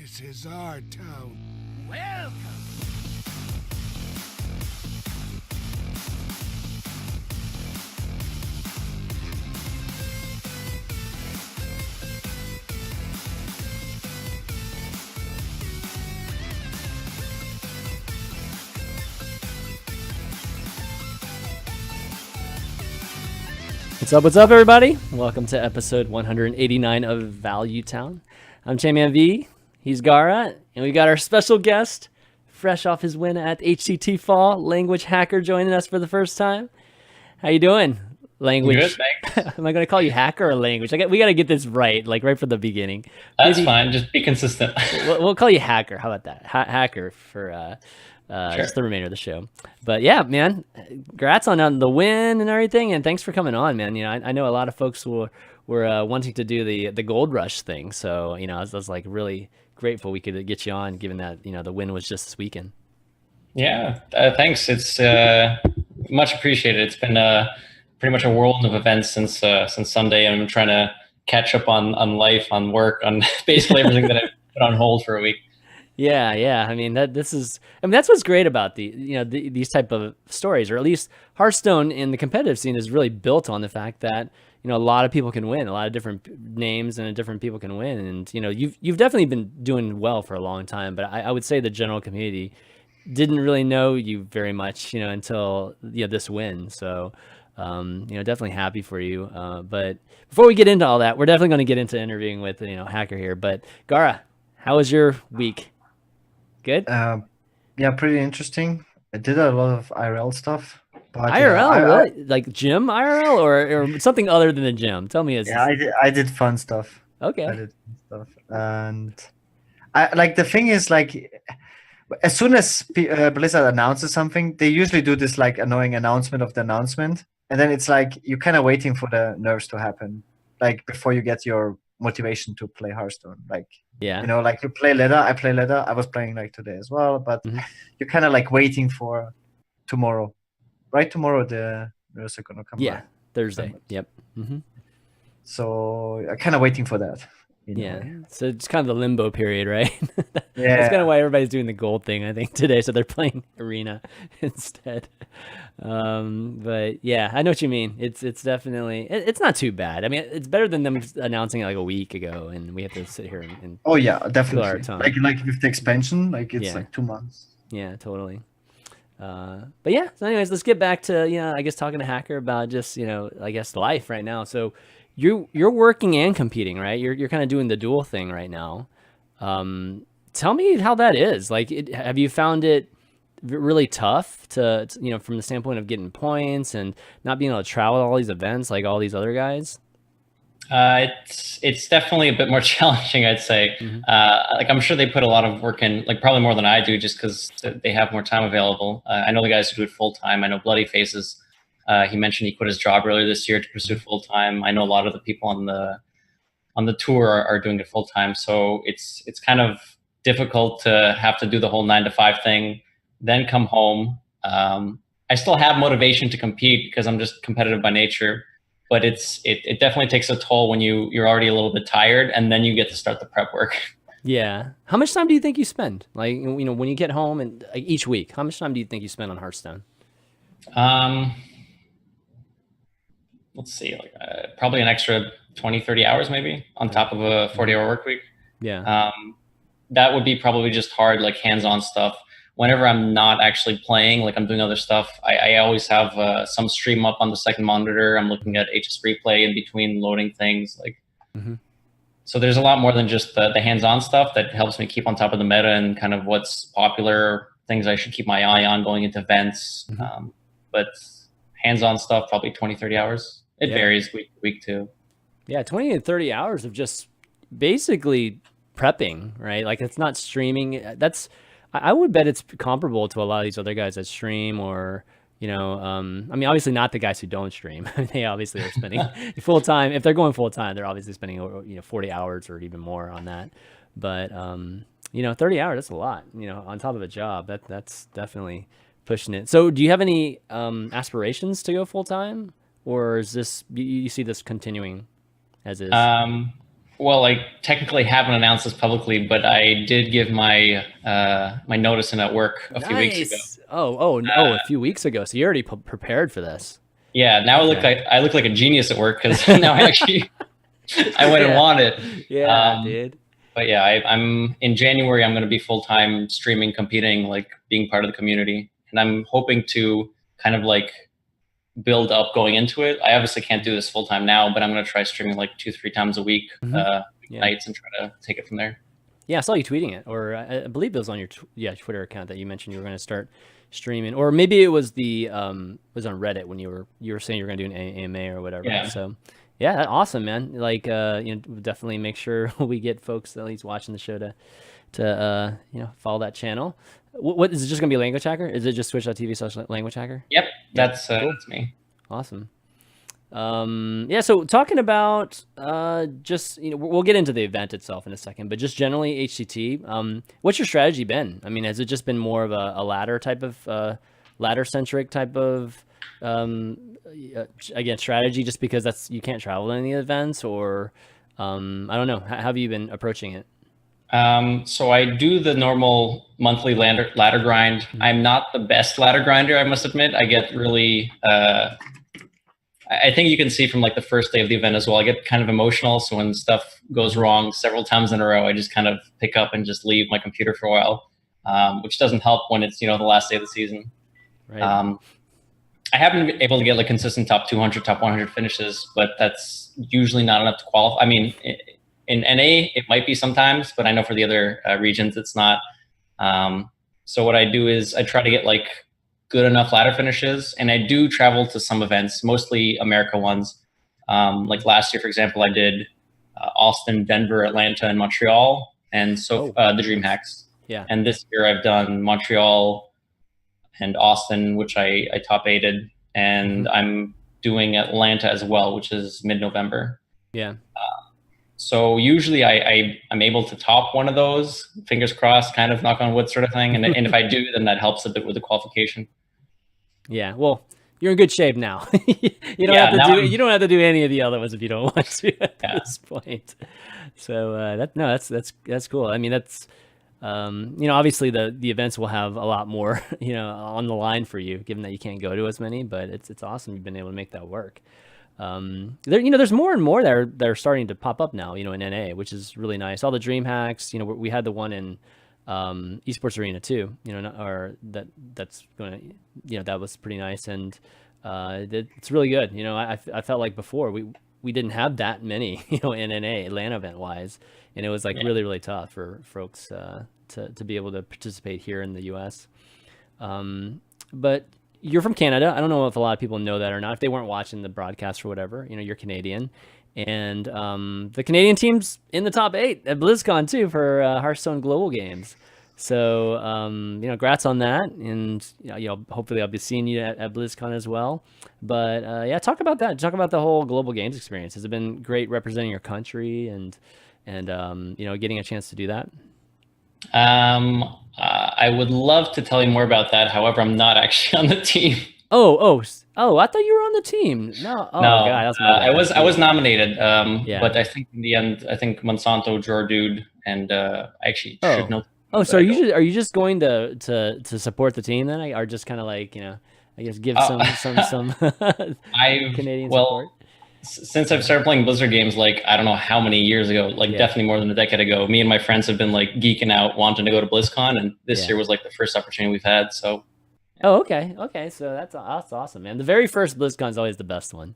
This is our town. Welcome. What's up, everybody? Welcome to episode 189 of Value Town. I'm ChanmanV, he's Gaara, and we got our special guest, fresh off his win at HCT Fall, LanguageHacker joining us for the first time. How you doing, Language? Good, thanks. Am I going to call you Hacker or Language? We got to get this right, like right from the beginning. That's fine. Just be consistent. We'll call you Hacker. How about that? Hacker for Sure. just the remainder of the show. But yeah, man, congrats on the win and everything, and thanks for coming on, man. You know, I know a lot of folks were wanting to do the gold rush thing, so you know, I was like really grateful we could get you on, given that you know the win was just this weekend. Yeah, thanks. It's much appreciated. It's been pretty much a whirlwind of events since Sunday, and I'm trying to catch up on life, on work, on basically everything that I put on hold for a week. Yeah. I mean, that's what's great about these type of stories, or at least Hearthstone in the competitive scene is really built on the fact that you know a lot of people can win, a lot of different names and different people can win, and you know you've definitely been doing well for a long time. But I would say the general community didn't really know you very much, you know, until this win. So you know, definitely happy for you. But before we get into all that, we're definitely going to get into interviewing with Hacker here. But Gaara, how was your week? Good. Yeah, pretty interesting. I did a lot of IRL stuff. But, IRL, really? Like gym IRL or something other than the gym? Tell me. I did fun stuff. Okay. I did fun stuff, and I like the thing is like, as soon as Blizzard announces something, they usually do this like annoying announcement of the announcement, and then it's like you're kind of waiting for the nerves to happen, like before you get your motivation to play Hearthstone. Like, yeah, you know, like you play ladder, I play ladder. I was playing like today as well, but you're kind of like waiting for tomorrow, right? Tomorrow the nerves are gonna come. Yeah, back. Thursday. Yep. So I'm kind of waiting for that. Yeah. So it's kind of the limbo period, right? Yeah. That's kind of why everybody's doing the gold thing, I think, today. So they're playing arena instead. But yeah, I know what you mean. It's definitely, it's not too bad. I mean, it's better than them announcing it like a week ago, and we have to sit here and oh yeah, our definitely. time. Like with the expansion, like it's Yeah. like 2 months. Yeah, totally. But yeah, so anyways, let's get back to, I guess talking to Hacker about just, I guess life right now. So you're working and competing, right? You're kind of doing the dual thing right now. Tell me how that is. Like, have you found it really tough to, from the standpoint of getting points and not being able to travel to all these events like all these other guys? It's definitely a bit more challenging, I'd say. Like I'm sure they put a lot of work in, like probably more than I do, just because they have more time available. I know the guys who do it full time. I know Bloody Faces. He mentioned he quit his job earlier this year to pursue it full time. I know a lot of the people on the tour are doing it full time. So it's kind of difficult to have to do the whole 9 to 5 thing, then come home. I still have motivation to compete because I'm just competitive by nature. But it definitely takes a toll when you're already a little bit tired, and then you get to start the prep work. Yeah. How much time do you think you spend? Like, when you get home and like, each week, how much time do you think you spend on Hearthstone? Let's see, like probably an extra 20, 30 hours maybe on top of a 40-hour work week. Yeah. That would be probably just hard, like hands-on stuff. Whenever I'm not actually playing, like I'm doing other stuff, I always have some stream up on the second monitor. I'm looking at HSReplay in between loading things. Like, So there's a lot more than just the hands-on stuff that helps me keep on top of the meta and kind of what's popular, things I should keep my eye on going into events. But hands-on stuff, probably 20, 30 hours. It varies week to week too. Yeah, 20 to 30 hours of just basically prepping, right? Like it's not streaming. I would bet it's comparable to a lot of these other guys that stream, or I mean, obviously not the guys who don't stream. They obviously are spending full time. If they're going full time, they're obviously spending 40 hours or even more on that. But 30 hours, that's a lot. On top of a job, that's definitely pushing it. So, do you have any aspirations to go full time, or is this you see this continuing as is? Well, I technically haven't announced this publicly, but I did give my my notice in at work a few weeks ago. A few weeks ago. So you already prepared for this. Yeah, now I look like a genius at work because now I actually I went and won it. Yeah, dude. But yeah, I'm in January. I'm going to be full-time streaming, competing, like being part of the community, and I'm hoping to kind of like build up going into it. I obviously can't do this full-time now, but I'm going to try streaming like 2-3 times a week, nights, and try to take it from there. Yeah, I saw you tweeting it, or I believe it was on your Twitter account that you mentioned you were going to start streaming, or maybe it was was on Reddit when you were saying you were going to do an AMA or whatever. Yeah. So yeah, that's awesome, man. Like definitely make sure we get folks at least watching the show to follow that channel. What is it just going to be LanguageHacker? Is it just twitch.tv/LanguageHacker? Yep, that's that's me. Awesome. So talking about just we'll get into the event itself in a second, but just generally HCT, what's your strategy been? I mean, has it just been more of a ladder type of ladder centric type of again strategy, just because you can't travel to any events, or I don't know, how have you been approaching it? So I do the normal monthly ladder grind. I'm not the best ladder grinder, I must admit. I get really I think you can see from like the first day of the event as well, I get kind of emotional. So when stuff goes wrong several times in a row, I just kind of pick up and just leave my computer for a while, which doesn't help when it's, the last day of the season. Right. I haven't been able to get like consistent top 200, top 100 finishes, but that's usually not enough to qualify. I mean, in NA, it might be sometimes, but I know for the other regions, it's not. So what I do is I try to get like good enough ladder finishes, and I do travel to some events, mostly America ones. Like last year, for example, I did Austin, Denver, Atlanta, and Montreal, and the DreamHacks. Yeah. And this year I've done Montreal and Austin, which I top 8'd, and I'm doing Atlanta as well, which is mid-November. Yeah. So usually I'm able to top one of those, fingers crossed, kind of knock on wood sort of thing. And if I do, then that helps a bit with the qualification. Yeah, well, you're in good shape now. You don't have to do any of the other ones if you don't want to at this point. So that's cool. I mean, that's obviously the events will have a lot more on the line for you, given that you can't go to as many. But it's awesome you've been able to make that work. There's more and more that are starting to pop up now, in NA, which is really nice. All the DreamHacks, we had the one in esports arena too, that's going to, that was pretty nice. And it's really good. I felt like before we didn't have that many, in NA Atlanta event wise. And it was like really, really tough for folks to be able to participate here in the US. But you're from Canada. I don't know if a lot of people know that or not. If they weren't watching the broadcast or whatever, you're Canadian. And the Canadian team's in the top 8 at BlizzCon too for Hearthstone Global Games. So, congrats on that. And, hopefully I'll be seeing you at BlizzCon as well. But talk about that. Talk about the whole Global Games experience. Has it been great representing your country and getting a chance to do that? I would love to tell you more about that. However, I'm not actually on the team. Oh! I thought you were on the team. No. Oh, no, God, that's my bad. I was nominated. But I think in the end, Monsanto, Jordude, and I actually should know. Oh, so are you just going to support the team then, or just kind of like I guess give some Canadian support? Since I've started playing Blizzard games, like I don't know how many years ago, definitely more than a decade ago, me and my friends have been like geeking out, wanting to go to BlizzCon, and this year was like the first opportunity we've had. So. Oh, okay. So that's awesome, man. The very first BlizzCon is always the best one.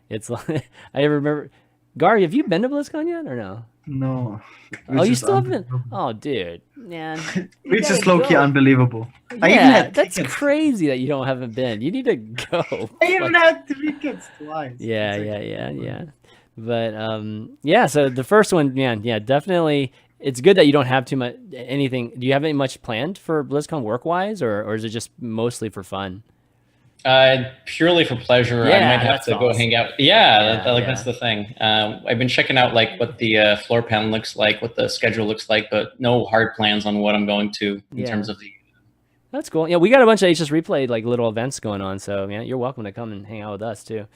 It's like I remember. Gaara, have you been to BlizzCon yet or no? No. Oh, you still haven't? Oh, dude, man. Which is low-key unbelievable. Yeah, that's crazy that you haven't been. You need to go. I even had tickets twice. Yeah. But so the first one, man, definitely. It's good that you don't have too much anything. Do you have any much planned for BlizzCon work-wise, or is it just mostly for fun? Purely for pleasure. I might have to go hang out. That's the thing. I've been checking out like what the floor plan looks like, what the schedule looks like, but no hard plans on what I'm going to in terms of the. That's cool. Yeah, we got a bunch of HSReplay like little events going on, so you're welcome to come and hang out with us too.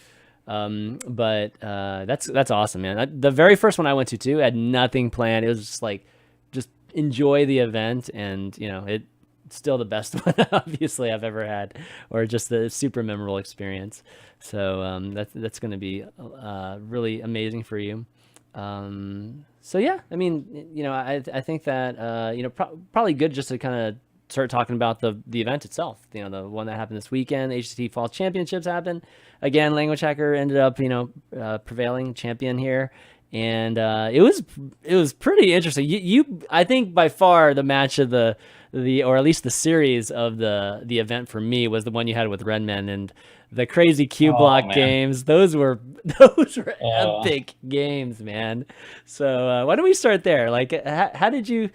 But that's awesome, man. The very first one I went to too had nothing planned. It was just like, just enjoy the event, and it's still the best one obviously I've ever had, or just the super memorable experience. So that's going to be really amazing for you. So yeah, I mean, I think that probably good just to kind of start talking about the event itself. The one that happened this weekend, HCT Fall Championships happened. Again, LanguageHacker ended up prevailing champion here, and it was pretty interesting. You I think by far the match of the or at least the series of the event for me was the one you had with Redman, and the crazy Q block games. Those were epic games, man. So why don't we start there? Like, how did you?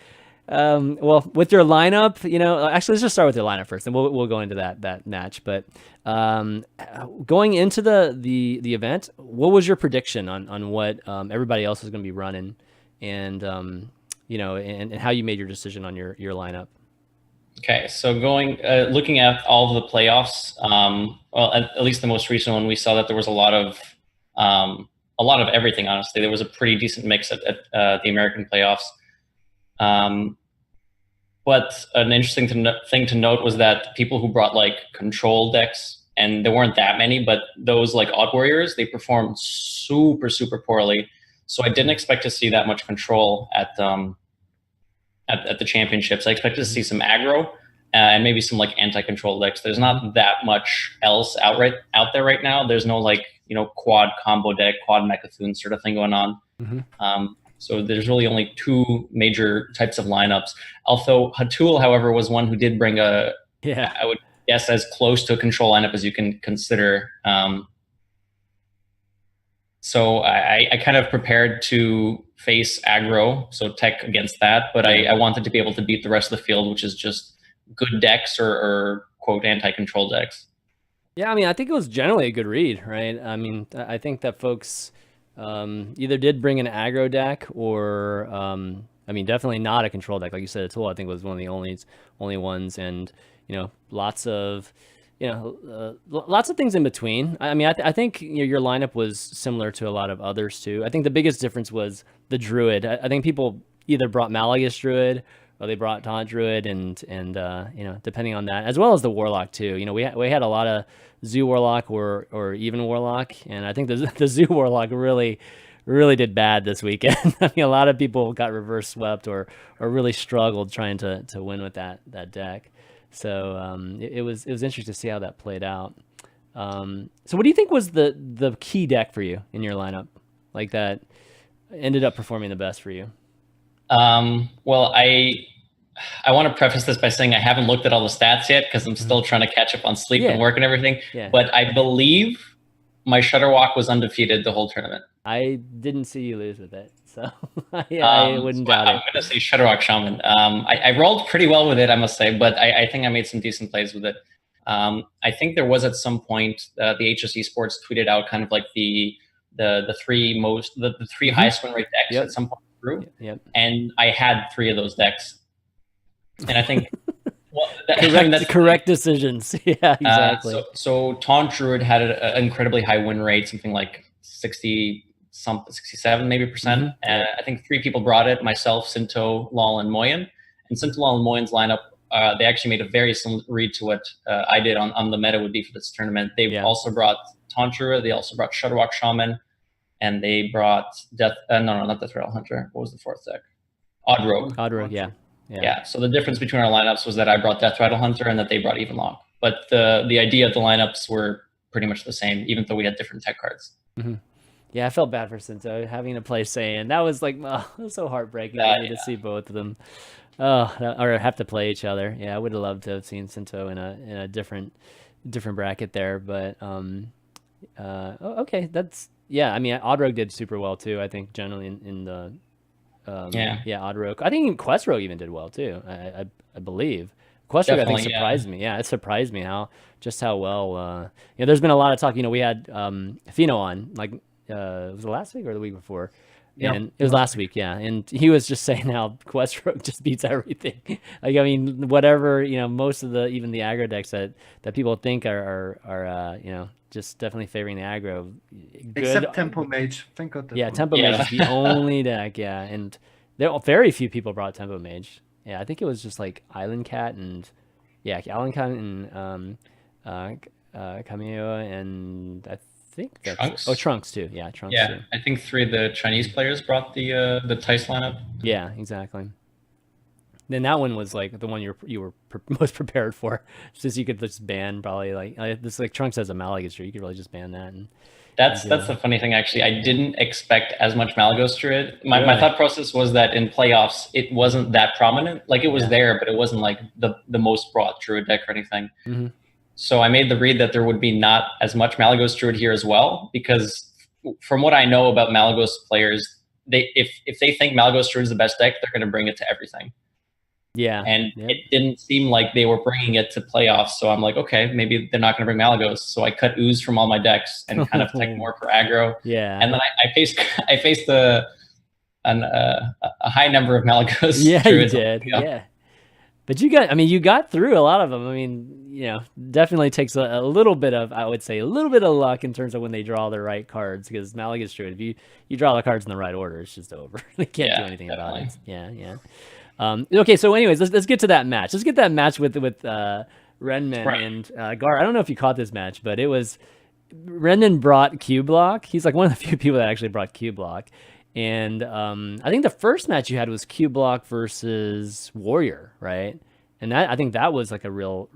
Well, with your lineup, actually, let's just start with your lineup first, and we'll go into that match. But going into the event, what was your prediction on what everybody else was going to be running, and and how you made your decision on your lineup? Okay, so looking at all of the playoffs, well, at least the most recent one, we saw that there was a lot of everything. Honestly, there was a pretty decent mix at the American playoffs. But an interesting thing to note was that people who brought like control decks, and there weren't that many, but those like Odd Warriors, they performed super, super poorly. So I didn't expect to see that much control at the championships. I expected to see some aggro and maybe some like anti-control decks. There's not that much else out there right now. There's no like, quad combo deck, quad Mechathun sort of thing going on. So there's really only two major types of lineups. Although Hatul, however, was one who did bring I would guess as close to a control lineup as you can consider. So I kind of prepared to face aggro, so tech against that, but I wanted to be able to beat the rest of the field, which is just good decks or quote anti-control decks. Yeah, I mean, I think it was generally a good read, right? I mean, I think that folks either did bring an aggro deck or, I mean, definitely not a control deck. Like you said, Atul, I think was one of the only ones, and lots of things in between. I mean, I think your lineup was similar to a lot of others too. I think the biggest difference was the Druid. I think people either brought Malagas Druid or they brought Taunt Druid, and depending on that, as well as the Warlock too. We had a lot of Zoo Warlock or even Warlock, and I think the Zoo Warlock really did bad this weekend. I mean, a lot of people got reverse swept or really struggled trying to win with that deck. So it was interesting to see how that played out. So what do you think was the key deck for you in your lineup, like that ended up performing the best for you? Well, I want to preface this by saying I haven't looked at all the stats yet because I'm still trying to catch up on sleep and work and everything. Yeah. But I believe my Shutterwalk was undefeated the whole tournament. I didn't see you lose with it, so I wouldn't doubt it. I'm going to say Shutterwalk Shaman. I rolled pretty well with it, I must say, but I think I made some decent plays with it. I think there was at some point the HSE Sports tweeted out kind of like the three highest win rate decks at some point through, and I had three of those decks, and I think correct decisions. Yeah, exactly. So Taunt Druid had an incredibly high win rate, something like 67 maybe percent. And I think three people brought it: myself, Sinto, Lol, and Moyen. And Sinto, Lol, and Moyen's lineup, they actually made a very similar read to what I did on the meta would be for this tournament. They also brought Taunt Druid, they also brought Shutterwalk Shaman, and they brought not Death Rattle Hunter. What was the fourth deck? Odd Rogue, yeah. So the difference between our lineups was that I brought Death Rattle Hunter and that they brought Evenlock. But the idea of the lineups were pretty much the same, even though we had different tech cards. Yeah, I felt bad for Sinto having to play Saiyan. That was like, it was so heartbreaking to see both of them. Or have to play each other. Yeah, I would have loved to have seen Sinto in a different bracket there. But okay, I mean, Odd Rogue did super well too. I think generally in the Odd Rogue. I think Quest Rogue even did well too. I believe Quest Rogue I think surprised me. Yeah, it surprised me how well. There's been a lot of talk. We had Fino on, like was it last week or the week before, And it was last week, yeah. And he was just saying how Questroke just beats everything. Like, I mean, whatever, most of even the aggro decks that people think are just definitely favoring the aggro. Except Tempo Mage. Thank God. Yeah, Tempo Mage is the only deck, yeah. And there are very few people brought Tempo Mage. Yeah, I think it was just like Island Cat and Cameo, and I think that's Trunks. Trunks too. Yeah, Trunks. Yeah, too. I think 3 of the Chinese players brought the Tice lineup. Yeah, exactly. Then that one was like the one you were most prepared for, since you could just ban probably this Trunks has a Malagos, you could really just ban that. And that's the funny thing, actually. I didn't expect as much Malagos Druid. My thought process was that in playoffs it wasn't that prominent. Like, it was there, but it wasn't like the most brought Druid deck or anything. Mm-hmm. So I made the read that there would be not as much Malagos Druid here as well, because from what I know about Malagos players, if they think Malagos Druid is the best deck, they're going to bring it to everything. Yeah. And it didn't seem like they were bringing it to playoffs. So I'm like, okay, maybe they're not going to bring Malagos. So I cut Ooze from all my decks and kind of take more for aggro. Yeah. And then I faced a high number of Malagos. Yeah, Druids. you did. Yeah. But you got through a lot of them. I mean, definitely takes a little bit of, I would say, a little bit of luck in terms of when they draw the right cards, because Malagos Druid, if you draw the cards in the right order, it's just over. They can't do anything about it. Yeah. Okay, so anyways, let's get to that match. Let's get that match with Renman and Gaara. I don't know if you caught this match, but it was Renman brought Q Block. He's like one of the few people that actually brought Q Block. And I think the first match you had was Q Block versus Warrior, right? And I think that was like a real.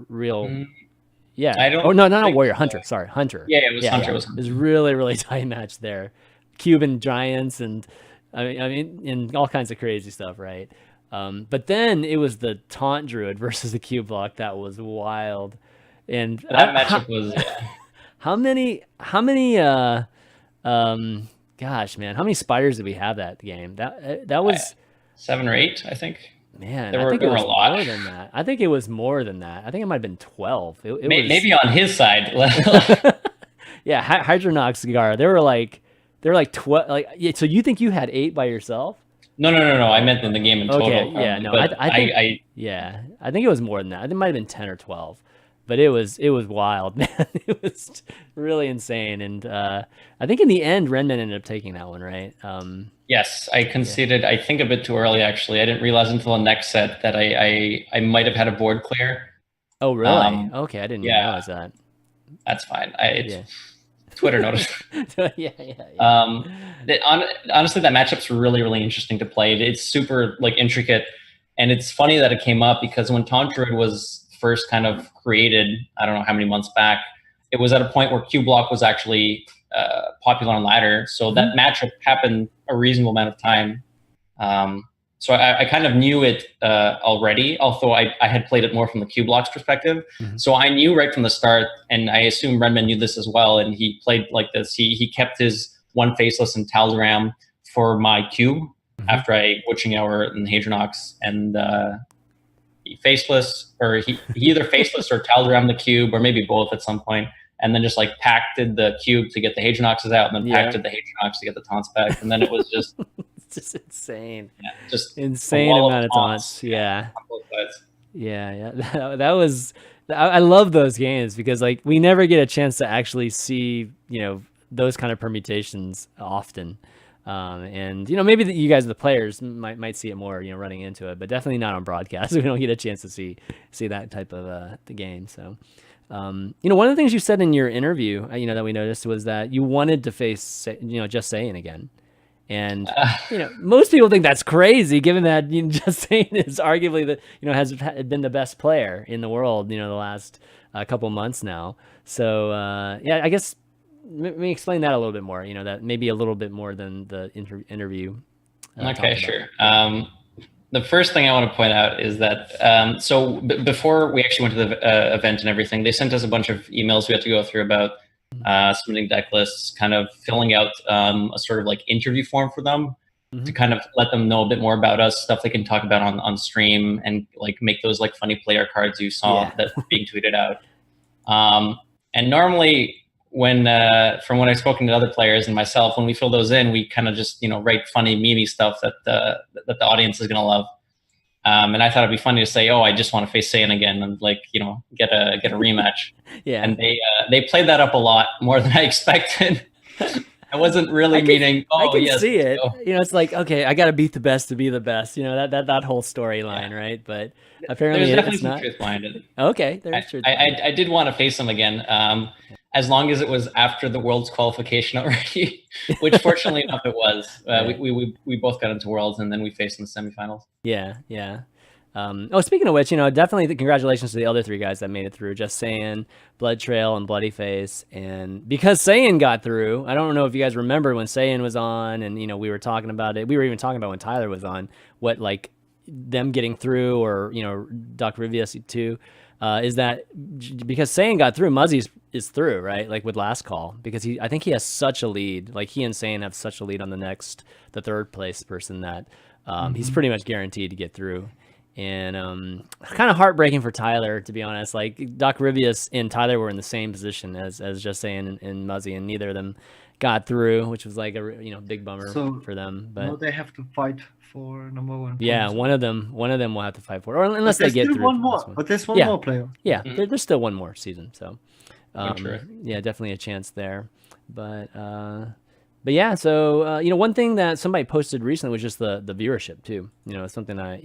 Yeah. Not Warrior. Hunter. Sorry, Hunter. Yeah, it was Hunter. Yeah. It was really, really tight match there. Cuban Giants and I mean, and all kinds of crazy stuff, right? But then it was the Taunt Druid versus the Q Block. That was wild. And that matchup was. How many? Gosh, man, how many spiders did we have that game? That was 7 or 8, I think. Man, there were a lot more than that. I think it was more than that. I think it might have been 12. Maybe on his side. Yeah, Hydronox Gaara. They were like 12. So you think you had 8 by yourself? No. I meant in the game in total. Okay, yeah, no. I think it was more than that. It might have been 10 or 12. But it was wild, man. It was really insane. And I think in the end, Renman ended up taking that one, right? Yes, I conceded, I think, a bit too early, actually. I didn't realize until the next set that I might have had a board clear. Oh, really? Okay, I didn't realize that. That's fine. Twitter noticed. Yeah. Honestly, that matchup's really, really interesting to play. It's super intricate. And it's funny that it came up because when Taunt Druid was first kind of created, I don't know how many months back, it was at a point where Q Block was actually popular on ladder. So that matchup happened a reasonable amount of time. So I kind of knew it already, although I had played it more from the Q Block's perspective. So I knew right from the start, and I assume Renman knew this as well, and he played like this. He kept his one Faceless and Talgram for my cube after I Witching Hour and Hadronox, and Faceless, or he either Faceless or Talgram the cube, or maybe both at some point, and then just pacted the cube to get the Hadronoxes out, and then pacted the Hadronox to get the taunts back, and then it was just it's just insane. Yeah, just insane amount of taunts. Yeah. That was. I love those games because we never get a chance to actually see those kind of permutations often. And maybe you guys, the players, might see it more, running into it, but definitely not on broadcast. We don't get a chance to see that type of the game. So, one of the things you said in your interview, that we noticed was that you wanted to face, Just Saying again. And most people think that's crazy, given that Just Saying is arguably has been the best player in the world, the last couple months now. So I guess. Let me explain that a little bit more, that maybe a little bit more than the interview. Okay, sure. The first thing I want to point out is that, before we actually went to the event and everything, they sent us a bunch of emails we had to go through about submitting deck lists, kind of filling out a sort of interview form for them to kind of let them know a bit more about us, stuff they can talk about on stream, and make those funny player cards you saw that being tweeted out. And normally, when from when I've spoken to other players and myself, when we fill those in, we kind of just write funny, memey stuff that the audience is gonna love. And I thought it'd be funny to say, "Oh, I just want to face Saiyan again," and get a rematch. Yeah. And they played that up a lot more than I expected. I wasn't really meaning. Oh, I can yes, see it. go. It's like, okay, I got to beat the best to be the best. That whole storyline, right? But apparently there's definitely it's some not. truth behind it. Okay, there's truth. I did want to face him again, as long as it was after the Worlds qualification already, which fortunately enough it was. We both got into Worlds, and then we faced in the semifinals. Yeah. Speaking of which, definitely congratulations to the other 3 guys that made it through. Just Saiyan, Blood Trail, and Bloody Face. And because Saiyan got through, I don't know if you guys remember when Saiyan was on, and we were talking about it. We were even talking about when Tyler was on, what like them getting through, or Doc Rivius too. Is that because Saiyan got through, Muzzy is through, right? Like with last call, because I think he has such a lead. Like he and Saiyan have such a lead on the 3rd place person that he's pretty much guaranteed to get through. And kind of heartbreaking for Tyler, to be honest. Like Doc Rivius and Tyler were in the same position as Just Saiyan and Muzzy, and neither of them got through, which was like a big bummer for them. But now they have to fight for number 1. Yeah, one of them will have to fight for it, or unless they get through. One more, but there's one more player. Yeah, there's still one more season, so True. yeah, definitely a chance there. But yeah, so one thing that somebody posted recently was just the viewership too. It's something I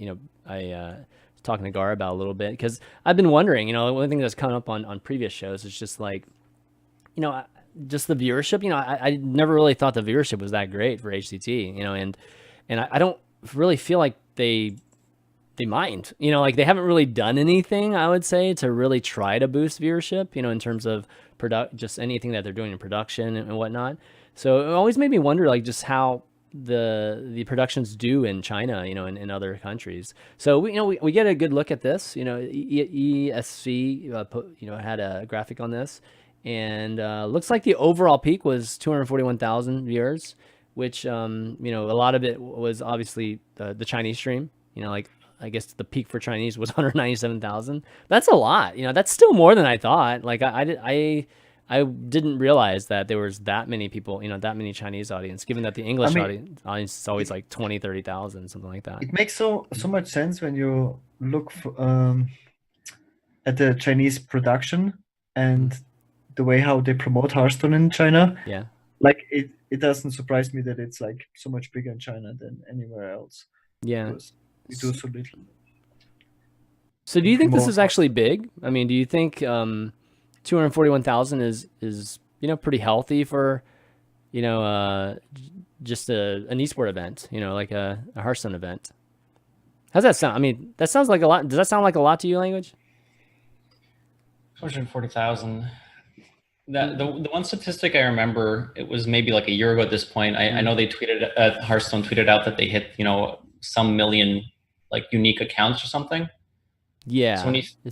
was talking to Gaara about a little bit, because I've been wondering. One thing that's coming up on previous shows is just like, just the viewership. I never really thought the viewership was that great for HCT. And I don't really feel like they mind. Like they haven't really done anything, I would say, to really try to boost viewership. In terms of just anything that they're doing in production and whatnot. So it always made me wonder, like, just how the productions do in China, in other countries. So we get a good look at this. ESC had a graphic on this, and looks like the overall peak was 241,000 viewers, which a lot of it was obviously the Chinese stream. Like I guess the peak for Chinese was 197,000. That's a lot. That's still more than I thought. Like I didn't realize that there was that many people, that many Chinese audience, given that the English audience is always like 20, 30,000, something like that. It makes so much sense when you look at the Chinese production and the way how they promote Hearthstone in China. Yeah. Like it doesn't surprise me that it's like so much bigger in China than anywhere else. Yeah. Because we do so little. So do you think this is actually big? I mean, do you think 241,000 is pretty healthy for just an esport event, like a Hearthstone event? How's that sound? I mean, that sounds like a lot. Does that sound like a lot to you, Language? 240,000. The one statistic I remember, it was maybe like a year ago at this point. I know they Hearthstone tweeted out that they hit some million like unique accounts or something. Yeah. So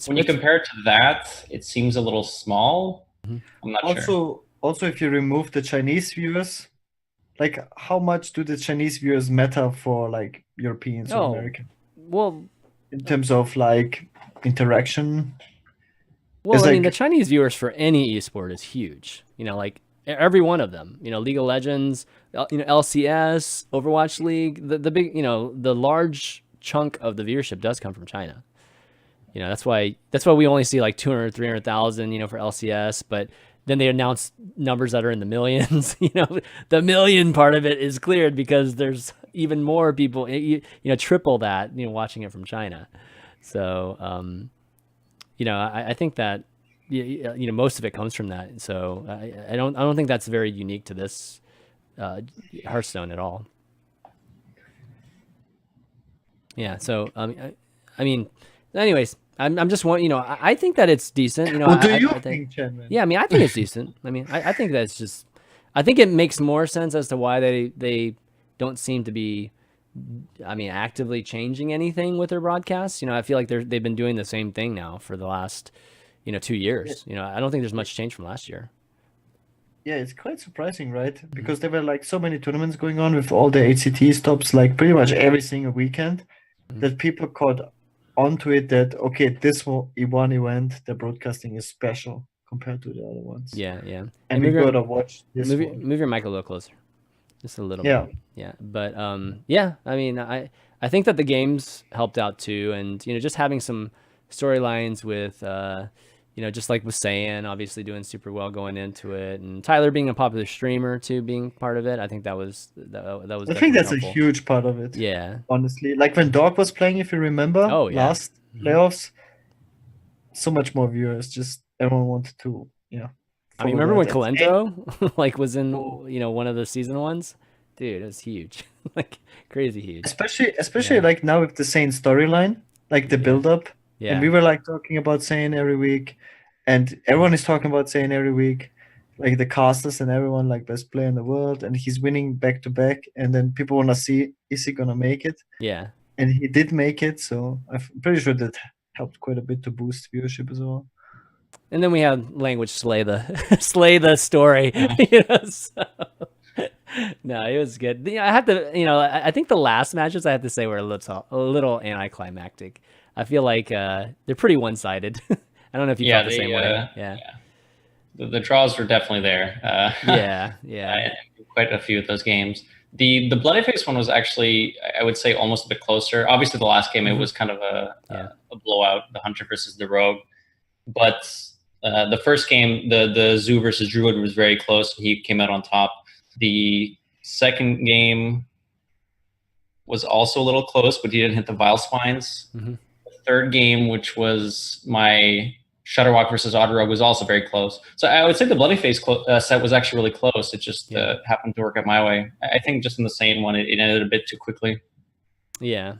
when you compare it to that, it seems a little small. I'm not sure. Also, if you remove the Chinese viewers, like how much do the Chinese viewers matter for like Europeans or Americans? Well, in terms of like interaction. Well, I mean, the Chinese viewers for any esport is huge. Like every one of them. League of Legends, LCS, Overwatch League. The big, the large chunk of the viewership does come from China. That's why we only see like 200, 300,000, for LCS, but then they announce numbers that are in the millions. The million part of it is cleared because there's even more people, triple that, watching it from China. So, I think that, most of it comes from that. So I don't think that's very unique to this Hearthstone at all. Yeah. So, I mean, anyways, I'm just one, I think that it's decent. What do you think, Chanman? Yeah, I mean, I think it's decent. I mean, I think that's just, I think it makes more sense as to why they don't seem to be, actively changing anything with their broadcasts. I feel like they've been doing the same thing now for the last, 2 years. I don't think there's much change from last year. Yeah, it's quite surprising, right? Because there were like so many tournaments going on with all the HCT stops, like pretty much every single weekend, that people caught onto it that, okay, this one event, the broadcasting is special compared to the other ones. Yeah. And we gotta watch this one. Move your mic a little closer, just a little Yeah. bit. Yeah, but yeah. I mean, I think that the games helped out too, and just having some storylines with just like with Saiyan obviously doing super well going into it, and Tyler being a popular streamer too, being part of it. I think that was I think that's helpful. a huge part of it. Yeah. Honestly, like when Dog was playing, if you remember, Oh, yeah. last playoffs, so much more viewers. Just everyone wanted to, I mean, remember when follow that. Kalento like was in Oh. one of the season ones? Dude, it was huge. Like crazy huge. Especially like now with the Saiyan storyline, like the build up. Yeah. And we were like talking about Saiyan every week, and everyone is talking about Saiyan every week, like the casters and everyone, like best player in the world, and he's winning back to back, and then people want to see, is he gonna make it? Yeah. And he did make it, so I'm pretty sure that helped quite a bit to boost viewership as well. And then we had language slay the story. So. No, it was good. I have to, I think the last matches I have to say were a little anticlimactic. I feel like they're pretty one-sided. I don't know if you felt the same way. Yeah. The draws were definitely there. Yeah. Quite a few of those games. The Bloody Face one was actually, I would say, almost a bit closer. Obviously, the last game, it was kind of a blowout, the Hunter versus the Rogue. But the first game, the Zoo versus Druid, was very close. He came out on top. The second game was also a little close, but he didn't hit the Vile Spines. Mm-hmm. The third game, which was my Shutterwalk versus Odd Rogue, was also very close. So I would say the Bloody Face set was actually really close. It just happened to work out my way. I think just in the same one, it ended a bit too quickly. Yeah.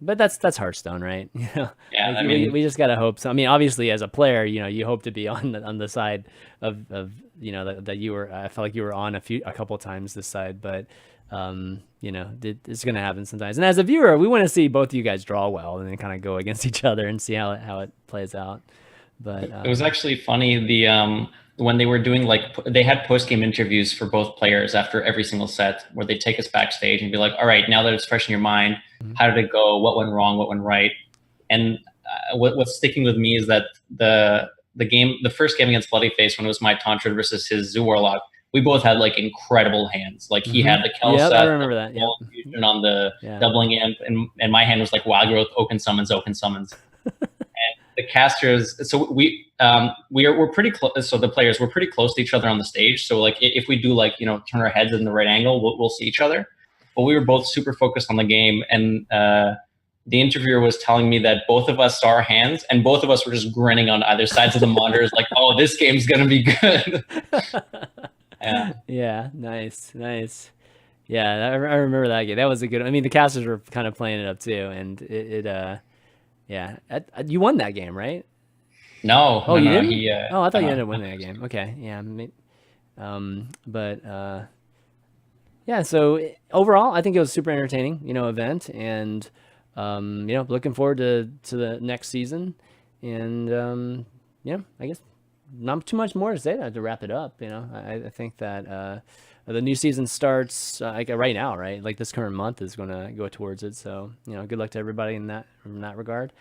But that's Hearthstone, right? Yeah, like, I mean, we just gotta hope. So I mean, obviously, as a player, you hope to be on the side of that you were. I felt like you were on a couple of times this side, but it's gonna happen sometimes. And as a viewer, we want to see both of you guys draw well and then kind of go against each other and see how it plays out. But it was actually funny when they were doing they had post-game interviews for both players after every single set, where they take us backstage and be like, all right, now that it's fresh in your mind, how did it go? What went wrong? What went right? And what's sticking with me is that the first game against Bloody Face, when it was my Tantra versus his Zoo Warlock, we both had like incredible hands. Like he had the Kel set, I remember that. Fusion on the doubling imp, and my hand was like Wild Growth, Oaken Summons. And the casters, so we're pretty close. So the players, we're pretty close to each other on the stage. So like if we do turn our heads in the right angle, we'll see each other. But we were both super focused on the game, and the interviewer was telling me that both of us saw our hands, and both of us were just grinning on either sides of the monitors, like, "Oh, this game's gonna be good." Yeah, nice. Yeah, I remember that game. That was a good. I mean, the casters were kind of playing it up too, and you won that game, right? No. Oh, you didn't? I thought you ended up winning that game. Okay, yeah. Yeah. So overall, I think it was a super entertaining, event, and looking forward to the next season, and I guess not too much more to say to wrap it up. I think that the new season starts right now, right? Like this current month is going to go towards it. So good luck to everybody in that regard.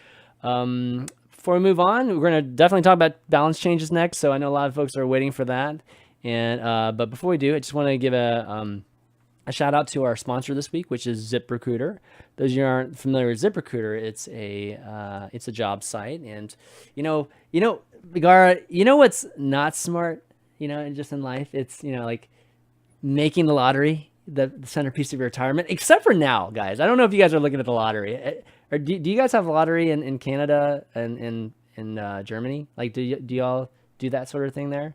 Before we move on, we're going to definitely talk about balance changes next. So I know a lot of folks are waiting for that. And but before we do, I just want to give a shout out to our sponsor this week, which is ZipRecruiter. Those of you who aren't familiar with ZipRecruiter, it's a job site, and Gaara, what's not smart, just in life, it's like making the lottery the centerpiece of your retirement. Except for now, guys. I don't know if you guys are looking at the lottery. Or do you guys have lottery in Canada and in Germany? Like, do y'all do that sort of thing there?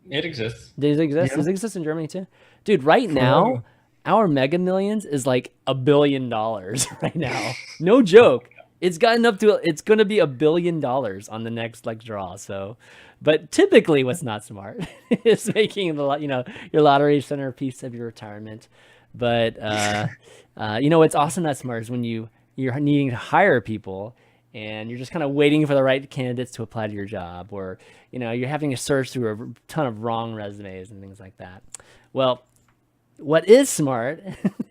It exists. Does it exist? Yeah. Does it exist in Germany too? Dude, right now, our Mega Millions is like $1 billion right now. No joke. It's gotten up to, it's going to be $1 billion on the next draw. So, but typically what's not smart is making your lottery centerpiece of your retirement. But, what's also not smart is when you're needing to hire people and you're just kind of waiting for the right candidates to apply to your job, or, you're having to search through a ton of wrong resumes and things like that. Well, what is smart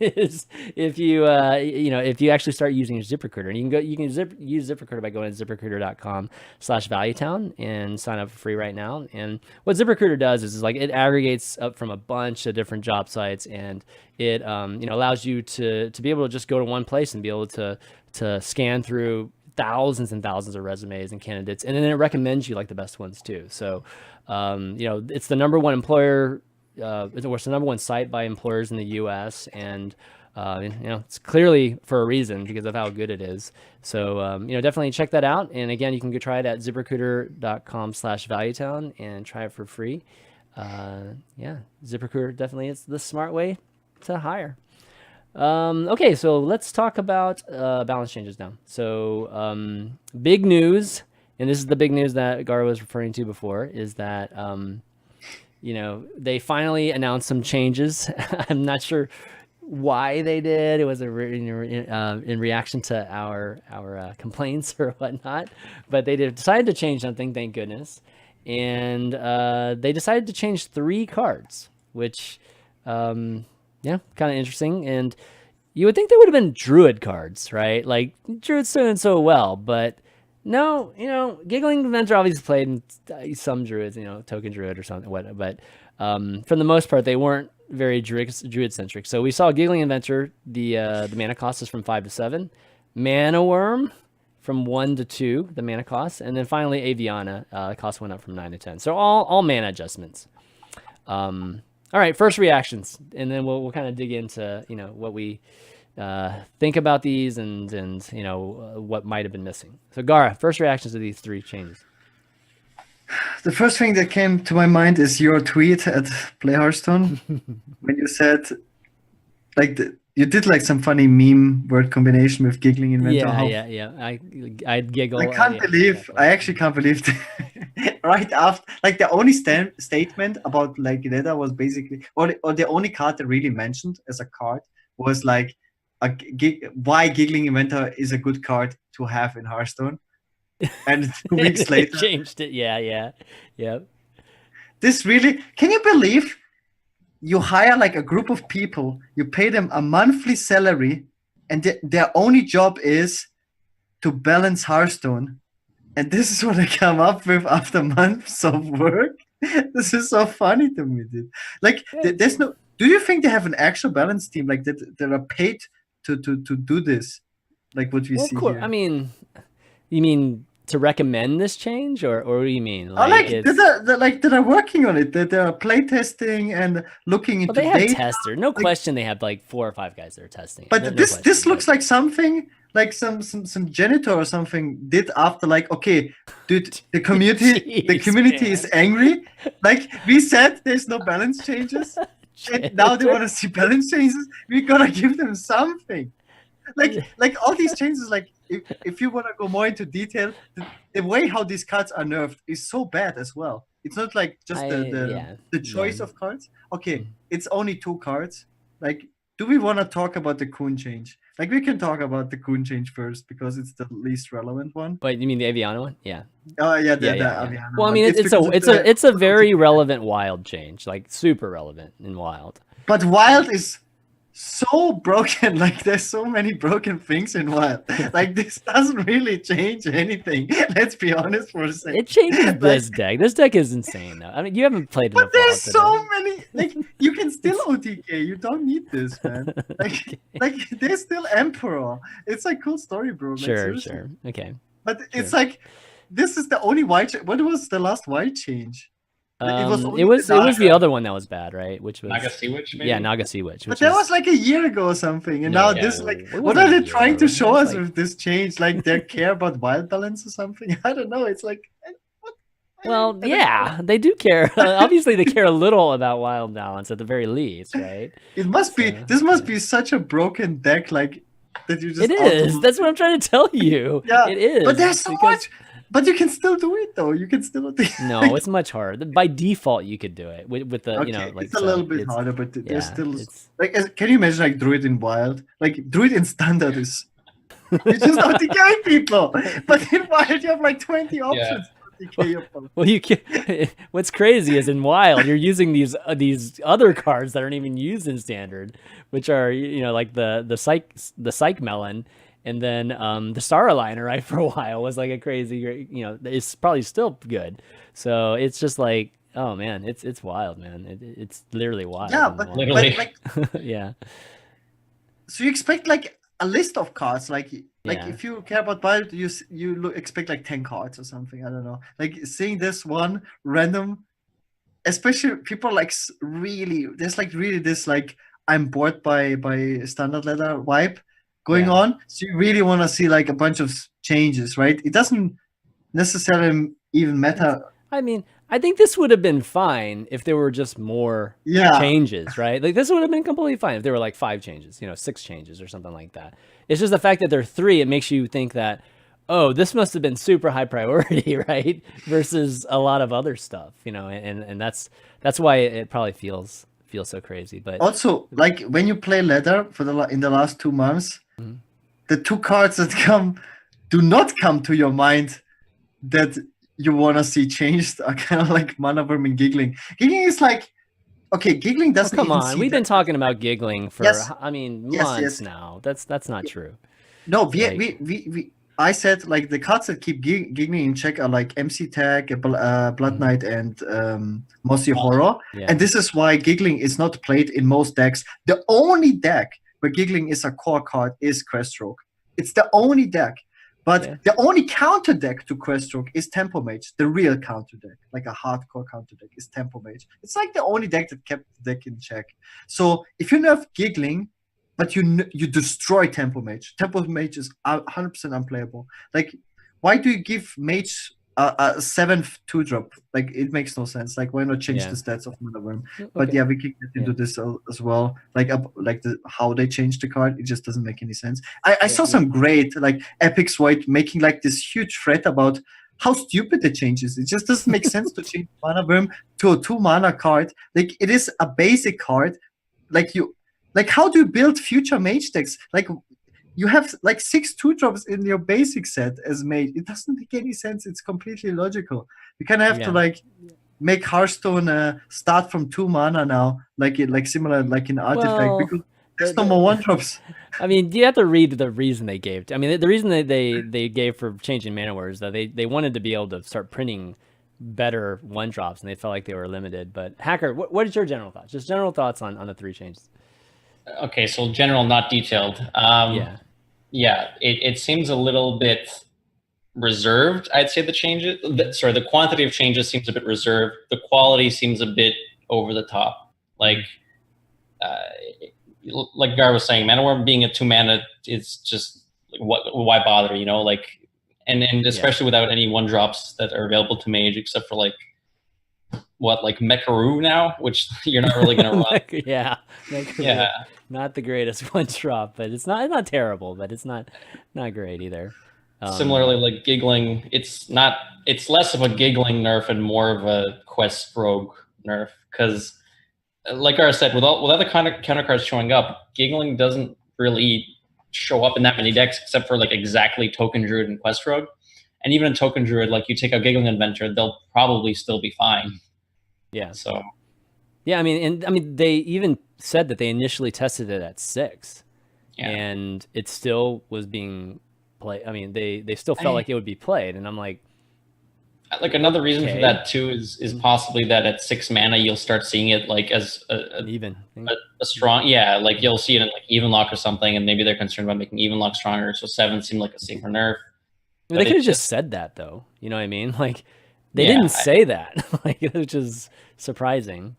is if you if you actually start using ZipRecruiter, and you can use ZipRecruiter by going to ZipRecruiter.com/valuetown and sign up for free right now. And what ZipRecruiter does is like it aggregates up from a bunch of different job sites, and it allows you to be able to just go to one place and be able to scan through thousands and thousands of resumes and candidates, and then it recommends you like the best ones too. So it's the number one employer. It's the number one site by employers in the U.S. and it's clearly for a reason because of how good it is. So definitely check that out. And again, you can go try it at ZipRecruiter.com/valuetown and try it for free. ZipRecruiter definitely is the smart way to hire. Okay, so let's talk about balance changes now. So big news, and this is the big news that Gaara was referring to before, is that they finally announced some changes. I'm not sure why they did. It was in reaction to our complaints or whatnot, but they decided to change something, thank goodness. And they decided to change 3 cards, which, kind of interesting. And you would think they would have been Druid cards, right? Like, Druid's doing so well, but no, Giggling Inventor obviously played in some Druids, Token Druid or something, but for the most part, they weren't very Druid-centric. So we saw Giggling Inventor, the mana cost is from 5 to 7. Mana Worm from 1 to 2, the mana cost. And then finally, Aviana, cost went up from 9 to 10. So all mana adjustments. All right, first reactions. And then we'll kind of dig into, what we think about these and what might have been missing. So Gaara, first reactions to these 3 changes. The first thing that came to my mind is your tweet at Play Hearthstone when you said, you did like some funny meme word combination with Giggling Inventor. Yeah. I'd giggle. I actually can't believe right after, like the only statement about like Leda was basically, or the only card they really mentioned as a card was like, why Giggling Inventor is a good card to have in Hearthstone. And 2 weeks later changed it. Yeah. This really, can you believe you hire like a group of people, you pay them a monthly salary, and their only job is to balance Hearthstone, and this is what they come up with after months of work? This is so funny to me, dude. Like, there's no, do you think they have an actual balance team like that are paid to do this, like what we see here? I mean, you mean to recommend this change, or what do you mean? That are working on it. That they are play testing and looking into they have data. testers. No question, they have like 4 or 5 guys that are testing. But this looks like something like some janitor or something did after, like, okay, dude, the community is angry. Like we said, there's no balance changes. And now they want to see balance changes. We gotta give them something. Like all these changes, like if you want to go more into detail, the way how these cards are nerfed is so bad as well. It's not like just the choice of cards. Okay, it's only 2 cards. Like, do we want to talk about the Kun change? Like, we can talk about the Kun change first because it's the least relevant one. Wait, you mean the Aviana one? Yeah. Oh yeah, the Aviana. Well, I mean, it's a very relevant wild change, like super relevant in wild. But wild is so broken. Like, there's so many broken things in wild. Like, this doesn't really change anything. Let's be honest for a second. It changes this deck. This deck is insane, though. I mean, you haven't played enough. But there's so many. Like, you can still OTK. You don't need this, man. Like there's still Emperor. It's like cool story, bro. Sure. Okay. But it's like, this is the only white. What was the last white change? It was the other one that was bad, right? Which was Naga Sea Witch, maybe? Yeah, Naga Sea Witch. But that was like a year ago or something, and now this, like, what are they trying to show us with this change? Like, they care about wild balance or something? I don't know. It's like, well, yeah, they do care. Obviously, they care a little about wild balance at the very least, right? It must be. This must be such a broken deck, like that you just. It is. That's what I'm trying to tell you. Yeah, it is. But there's so much. But you can still do it, though. You can still do it. No, it's much harder. By default, you could do it with the, like, it's a little bit harder, but there's still, like, can you imagine, like, Druid in Wild? Like, Druid in Standard is, you just OTK people. But in Wild, you have, like, 20 options. DK your opponent. Well, you can. What's crazy is in Wild, you're using these other cards that aren't even used in Standard, which are like the Psych Melon, and then the Star Aligner, right? For a while was like a crazy, it's probably still good. So it's just like, oh man, it's wild, man. It's literally wild. Yeah, but Literally. like, yeah. so you expect like a list of cards, like Yeah. if you care about Wild, you expect like 10 cards or something. I don't know. Like seeing this one random, especially people like really, there's like really this like I'm bored by standard letter vibe going Yeah. on. So you really want to see like a bunch of changes, right? It doesn't necessarily even matter. I mean, I think this would have been fine if there were just more changes, right? Like this would have been completely fine if there were like 5 changes, 6 changes or something like that. It's just the fact that there are 3, it makes you think that, oh, this must have been super high priority, right? Versus a lot of other stuff, and that's why it probably feels so crazy. But also, like when you play ladder in the last 2 months, the 2 cards that do not come to your mind that you want to see changed are kind of like Mana Worm and Giggling. Giggling is like, okay, Giggling doesn't come even on. see We've that. been talking about Giggling for, Yes. months now. That's not true. No, I said like the cards that keep Giggling in check are like MC Tag, Blood Knight, and Mossy Horror. Yeah. And this is why Giggling is not played in most decks. The only deck where Giggling is a core card is Queststroke. It's the only deck. But the only counter deck to Queststroke is Tempo Mage, the real counter deck, like a hardcore counter deck is Tempo Mage. It's like the only deck that kept the deck in check. So if you nerf Giggling, but you destroy Tempo Mage is 100% unplayable. Like, why do you give Mage a 7th 2-drop? Like, it makes no sense. Like, why not change the stats of Mana Worm? Okay. But yeah, we can get into this as well. Like how they changed the card, it just doesn't make any sense. I saw some great like Epic's Void making like this huge thread about how stupid the change is. It just doesn't make sense to change Mana Worm to a 2-mana card. Like, it is a basic card. Like, how do you build future mage decks? Like, you have like 6 2-drops in your basic set as mage. It doesn't make any sense. It's completely illogical. You kind of have to like make Hearthstone start from 2 mana now, like similar like in Artifact, because there's no more 1-drops. I mean, you have to read the reason they gave. I mean, the reason that they gave for changing Mana Worm is that they wanted to be able to start printing better 1-drops, and they felt like they were limited. But Hacker, what is your general thoughts? Just general thoughts on the 3 changes. Okay, so general, not detailed. It seems a little bit reserved. I'd say the quantity of changes seems a bit reserved. The quality seems a bit over the top. Like Gaara was saying, Mana Worm being a 2-mana is just like, why bother? Like, and especially without any 1-drops that are available to Mage, except for like Mekaru now, which you're not really gonna run. Mekaru. Not the greatest 1-drop, but it's not terrible, but it's not great either. Similarly, like Giggling, it's less of a Giggling nerf and more of a Quest Rogue nerf, because like I said, with other counter cards showing up, Giggling doesn't really show up in that many decks except for like exactly Token Druid and Quest Rogue. And even in Token Druid, like you take a Giggling Inventor, they'll probably still be fine. Yeah. So yeah, I mean they even said that they initially tested it at 6, and it still was being played. I mean, they still felt like it would be played, and I'm like another reason for that too is possibly that at 6 mana you'll start seeing it like as a strong like you'll see it in like Even Lock or something, and maybe they're concerned about making Even Lock stronger, so 7 seemed like a safer nerf. I mean, they could have just said that though. You know what I mean? Like they didn't say that, like, which is surprising.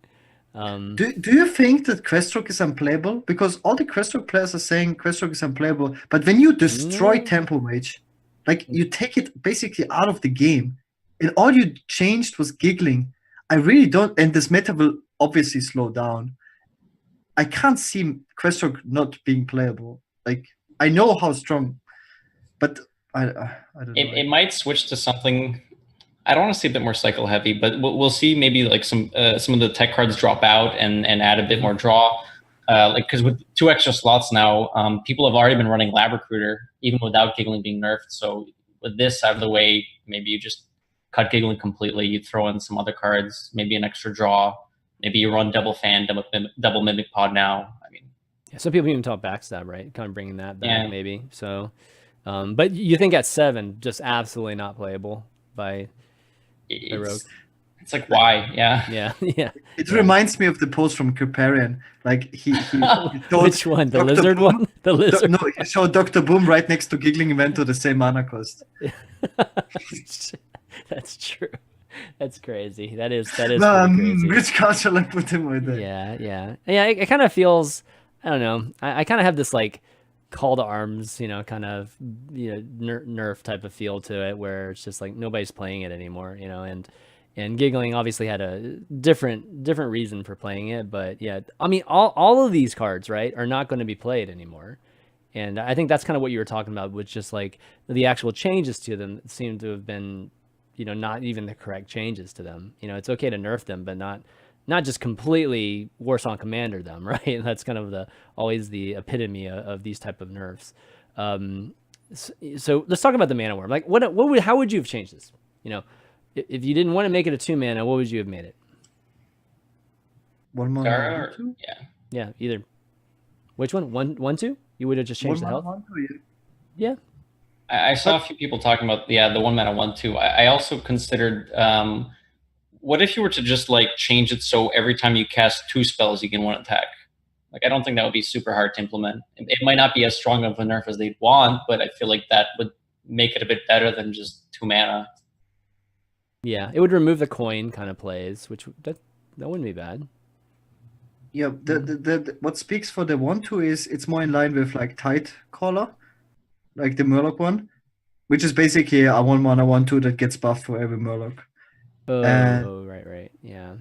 Do you think that Queststroke is unplayable? Because all the Queststroke players are saying Queststroke is unplayable, but when you destroy Tempo Mage, like you take it basically out of the game, and all you changed was Giggling. I really don't, and this meta will obviously slow down. I can't see Queststroke not being playable. Like, I know how strong, but I don't know. It might switch to something. I don't want to see a bit more cycle heavy, but we'll see maybe like some of the tech cards drop out and add a bit more draw. Like, because with 2 extra slots now, people have already been running Lab Recruiter even without Giggling being nerfed. So with this out of the way, maybe you just cut giggling completely. You throw in some other cards, maybe an extra draw. Maybe you run double fan, double mimic pod now. I mean, yeah, some people even talk backstab, right? Kind of bringing that back, maybe. So, but you think at 7, just absolutely not playable by Rogue. It's like, why? Yeah. Yeah. It reminds me of the post from Kuparian. Like he which one? The Dr. lizard Boom, one? The lizard. No, he showed Dr. Boom right next to Giggling Event to the same mana cost. That's true. That's crazy. That is crazy. Which card shall I put him with it? Yeah. It kind of feels, I don't know. I kind of have this like call to arms, kind of, nerf type of feel to it, where it's just like nobody's playing it anymore, and Giggling obviously had a different reason for playing it, but yeah, I mean, all of these cards, right, are not going to be played anymore. And I think that's kind of what you were talking about, with just like the actual changes to them seem to have been, not even the correct changes to them. It's okay to nerf them, but not just completely Warsong Commander them, right? That's kind of always the epitome of these type of nerfs. So let's talk about the Mana Worm. Like, how would you have changed this? If you didn't want to make it a 2 mana, what would you have made it? 1 mana, 2? Yeah, either. Which one? 1, 2? You would have just changed the health? 1, 2, yeah. I saw a few people talking about the 1 mana 1, 2. I also considered, what if you were to just like change it so every time you cast 2 spells you get 1 attack? Like, I don't think that would be super hard to implement. It might not be as strong of a nerf as they'd want, but I feel like that would make it a bit better than just 2 mana. Yeah, it would remove the coin kind of plays, which that wouldn't be bad. Yeah, the what speaks for the 1/2 is it's more in line with like Tide Caller, like the Murloc one, which is basically a 1 mana 1/2 that gets buffed for every Murloc. Right, yeah.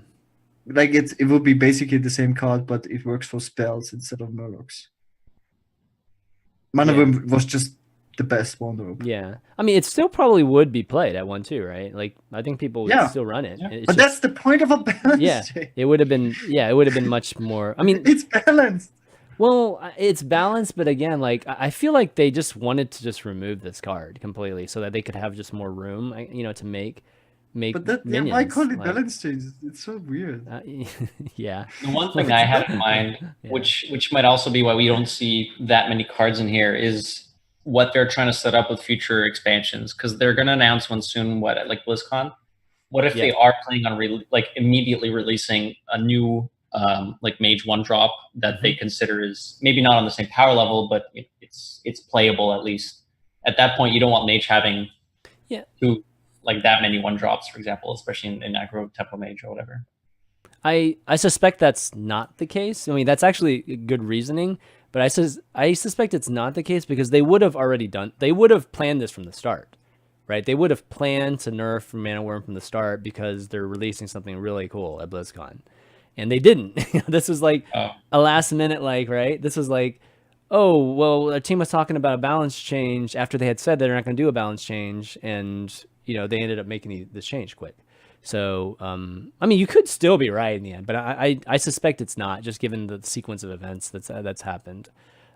Like it would be basically the same card, but it works for spells instead of Murlocs. Mana Worm was just the best one. Yeah, I mean, it still probably would be played at 1/2, right? Like, I think people would still run it. Yeah. But that's the point of a balance. Yeah, it would have been. Yeah, it would have been much more. I mean, it's balanced. Well, it's balanced, but again, like, I feel like they just wanted to just remove this card completely so that they could have just more room, to make. But minions. Why call it balance changes? It's so weird. Yeah. The one thing I had in mind, which might also be why we don't see that many cards in here, is what they're trying to set up with future expansions, because they're going to announce one soon. At like BlizzCon? What if they are planning on immediately releasing a new like Mage 1-drop that they consider is maybe not on the same power level, but it's playable at least. At that point, you don't want Mage having that many 1-drops, for example, especially in aggro Tempo Mage or whatever. I suspect that's not the case. I mean, that's actually good reasoning, but I suspect it's not the case because they would have planned this from the start, right? They would have planned to nerf Mana Worm from the start because they're releasing something really cool at BlizzCon, and they didn't. This was like a last minute, right? This was like, oh, well, our team was talking about a balance change after they had said they're not going to do a balance change, and they ended up making this change quick. So, I mean, you could still be right in the end, but I suspect it's not, just given the sequence of events that's happened.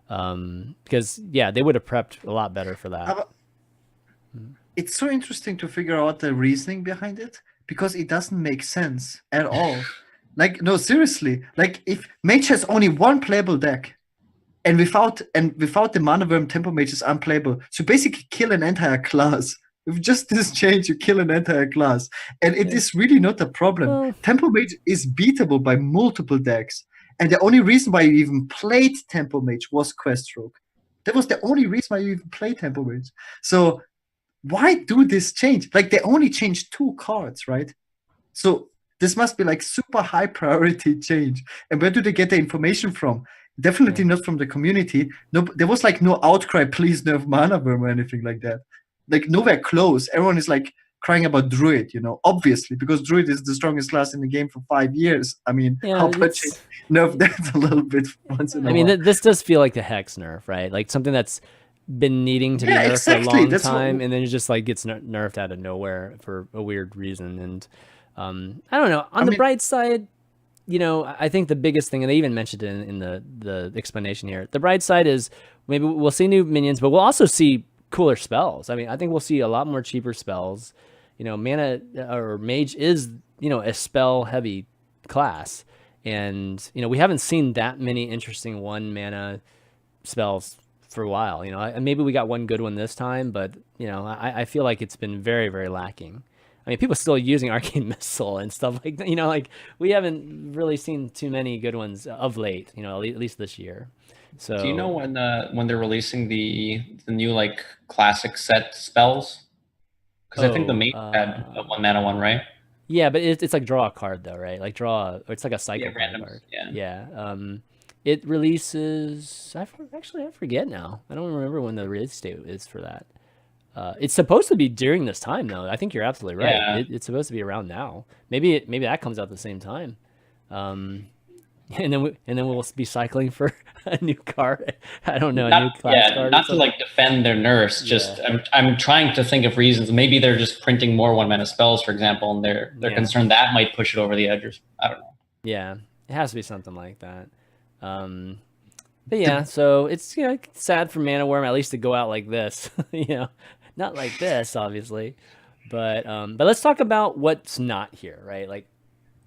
Because they would have prepped a lot better for that. It's so interesting to figure out the reasoning behind it, because it doesn't make sense at all. Like, no, seriously. Like, if Mage has only one playable deck, and without the Mana Worm, Tempo Mage is unplayable. So basically kill an entire class. With just this change, you kill an entire class. And it is really not a problem. Tempo Mage is beatable by multiple decks. And the only reason why you even played Tempo Mage was Quest Rogue. That was the only reason why you even played Tempo Mage. So why do this change? Like, they only changed 2 cards, right? So this must be like super high priority change. And where do they get the information from? Definitely not from the community. No, there was like no outcry, please nerf Mana Worm or anything like that. Like, nowhere close. Everyone is like crying about Druid, obviously, because Druid is the strongest class in the game for 5 years. I mean, how about nerf that a little bit once in a while? I mean, this does feel like the Hex nerf, right? Like something that's been needing to be nerfed for a long time, and then it just like gets nerfed out of nowhere for a weird reason. And I don't know. On the bright side, I think the biggest thing, and they even mentioned it in the explanation here, the bright side is maybe we'll see new minions, but we'll also see cooler spells. I mean, I think we'll see a lot more cheaper spells, mana or mage is, a spell heavy class. And, we haven't seen that many interesting 1 mana spells for a while. Maybe we got one good one this time, but, I feel like it's been very, very lacking. I mean, people are still using Arcane Missile and stuff like that. Like we haven't really seen too many good ones of late, at least this year. So do you know when they're releasing the new like classic set spells? Because I think the mage had a 1 mana one, right? Yeah, but it's like draw a card though, right? Like or it's like a cycle random card. Yeah. It releases. I forget now. I don't remember when the release date is for that. It's supposed to be during this time though. I think you're absolutely right. Yeah. It's supposed to be around now. Maybe that comes out at the same time. And then we'll be cycling for a new card. I don't know, a new class card. Not to like defend their nerfs. Just I'm trying to think of reasons. Maybe they're just printing more 1 mana spells, for example, and they're concerned that might push it over the edge. I don't know. Yeah, it has to be something like that. But yeah, so it's sad for Mana Worm at least to go out like this. Not like this, obviously, but let's talk about what's not here, right? Like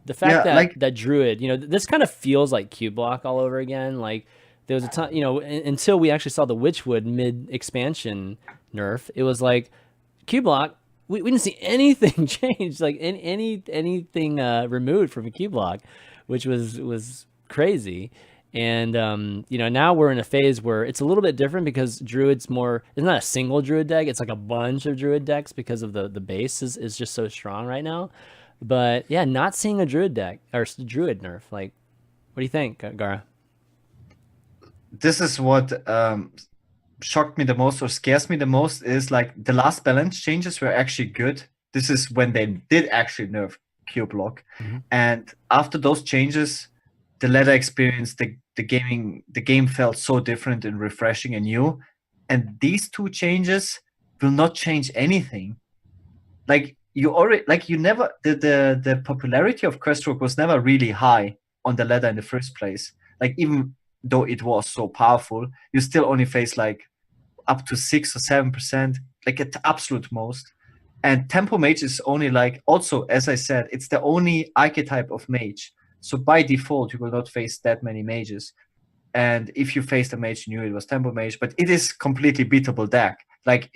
the fact that Druid, this kind of feels like Q Block all over again. Like there was a time, until we actually saw the Witchwood mid expansion nerf, it was like Q Block. We didn't see anything change, like anything removed from a Q Block, which was crazy. And, now we're in a phase where it's a little bit different because Druid's it's not a single Druid deck. It's like a bunch of Druid decks because of the base is just so strong right now. But yeah, not seeing a Druid deck or Druid nerf. Like, what do you think, Gaara? This is what shocked me the most or scares me the most is like the last balance changes were actually good. This is when they did actually nerf Q Block. Mm-hmm. And after those changes, the ladder experience, the game felt so different and refreshing and new. And these 2 changes will not change anything. Like the popularity of Queststroke was never really high on the ladder in the first place. Like even though it was so powerful, you still only face like up to 6 or 7%, like at the absolute most. And Tempo Mage is only like, also, as I said, it's the only archetype of mage. So by default, you will not face that many mages. And if you faced a mage, you knew it was Tempo Mage, but it is completely beatable deck. Like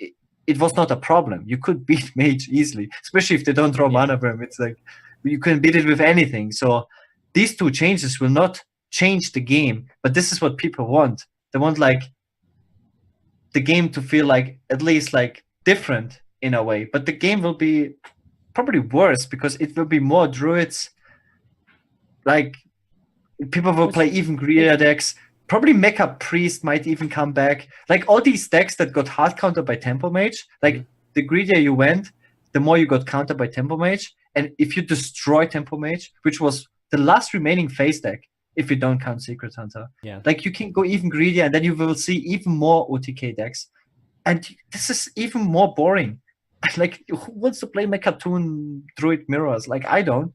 it was not a problem. You could beat mage easily, especially if they don't draw mana burn. It's like you can beat it with anything. So these 2 changes will not change the game, but this is what people want. They want like the game to feel like at least like different in a way, but the game will be probably worse because it will be more druids. Like people will play even greedier decks. Probably Mecha Priest might even come back. Like all these decks that got hard countered by Tempo Mage, like the greedier you went, the more you got countered by Tempo Mage. And if you destroy Tempo Mage, which was the last remaining phase deck, if you don't count Secret Hunter, like you can go even greedier, and then you will see even more OTK decks. And this is even more boring. Like who wants to play Mechatoon Druid Mirrors? Like I don't.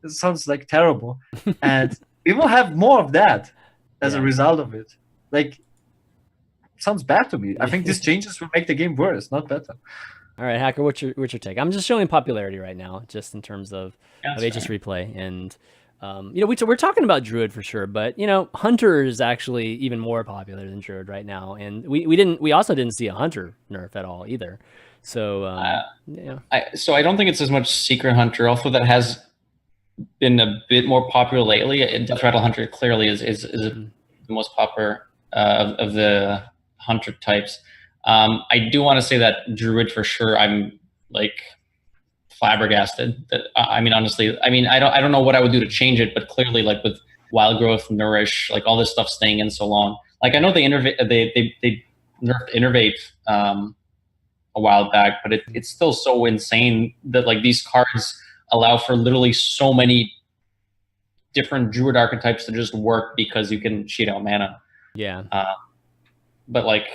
It sounds like terrible. And we will have more of that as a result of it. Like, sounds bad to me. I think these changes will make the game worse, not better. All right, Hacker, what's your take? I'm just showing popularity right now, just in terms of HS Replay. And, we're talking about Druid for sure, but, Hunter is actually even more popular than Druid right now. And we also didn't see a Hunter nerf at all either. So, So I don't think it's as much Secret Hunter, although that has been a bit more popular lately. Death Rattle Hunter clearly is the most popular of the Hunter types. I do want to say that Druid for sure. I'm like flabbergasted. That honestly, I don't know what I would do to change it, but clearly, like with Wild Growth, Nourish, like all this stuff staying in so long. Like I know they nerfed Innervate a while back, but it's still so insane that like these cards allow for literally so many different Druid archetypes to just work because you can cheat out mana. Yeah. But like,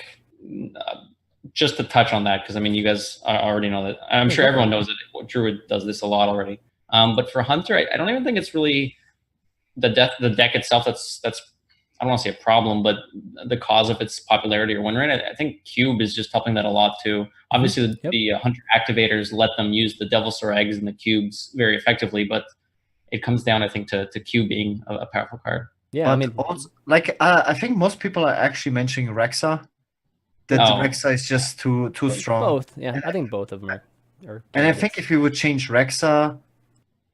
just to touch on that, because you guys already know that. I'm sure everyone knows that Druid does this a lot already. But for Hunter, I don't even think it's really the deck itself that's I don't want to say a problem, but the cause of its popularity or win rate. I think Cube is just helping that a lot too. Obviously, the hunter activators let them use the Devilsaur eggs and the cubes very effectively, but it comes down, I think, to Cube being a powerful card. Yeah, but I mean, also, like I think most people are actually mentioning Rexa. That Rexa is just too strong. Both, yeah. I think both of them are and I think if you would change Rexa,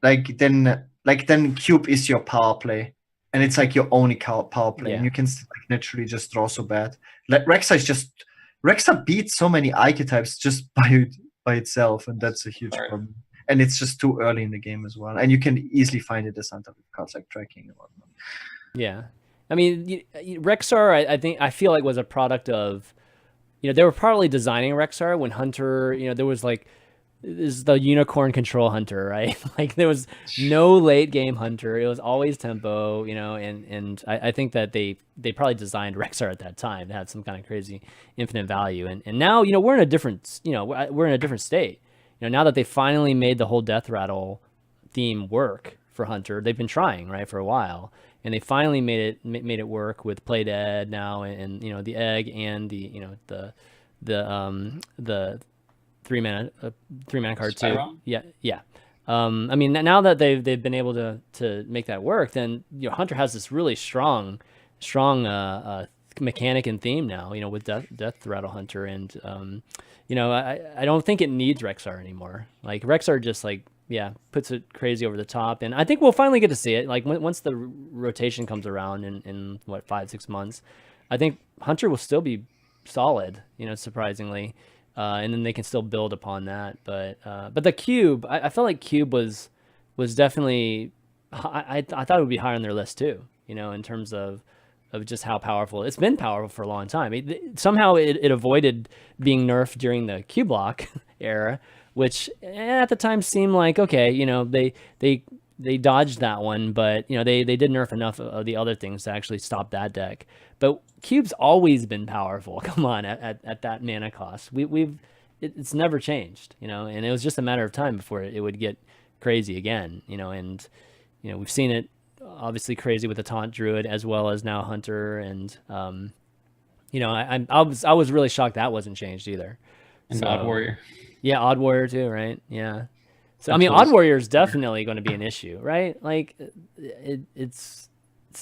like then Cube is your power play, and it's like your only power play, and you can like naturally just draw so bad. Like Rexa beats so many archetypes just by itself, and that's a huge problem. And it's just too early in the game as well, and you can easily find it as with cards like tracking and whatnot. Yeah, I mean, Rexar, I feel like was a product of, they were probably designing Rexar when Hunter, there was like, is the unicorn control Hunter, right? Like there was no late game Hunter. It was always tempo, and I think that they probably designed Rexar at that time to have some kind of crazy infinite value. And now, we're in a different, we're in a different state. Now that they finally made the whole Death Rattle theme work for Hunter, they've been trying, right, for a while. And they finally made it work with Play Dead now, and the egg and the 3-mana card too. Yeah. I mean, now that they've been able to make that work, then Hunter has this really strong mechanic and theme now. With Death Rattle Hunter, and I don't think it needs Rexar anymore. Like Rexar just puts it crazy over the top, and I think we'll finally get to see it. Like once the rotation comes around in 5-6 months, I think Hunter will still be solid. Surprisingly. And then they can still build upon that, but the Cube, I felt like Cube was definitely, I thought it would be higher on their list too. In terms of just how powerful it's been. Powerful for a long time. Somehow it avoided being nerfed during the Cube Lock era, which at the time seemed like okay. They dodged that one, but they did nerf enough of the other things to actually stop that deck. But Cube's always been powerful. Come on, at that mana cost, it's never changed. And it was just a matter of time before it would get crazy again. And we've seen it obviously crazy with the Taunt Druid as well as now Hunter, and I was really shocked that wasn't changed either. And Odd Warrior. Yeah, Odd Warrior too, right? Yeah. So I mean, Odd Warrior is definitely going to be an issue, right? Like, it's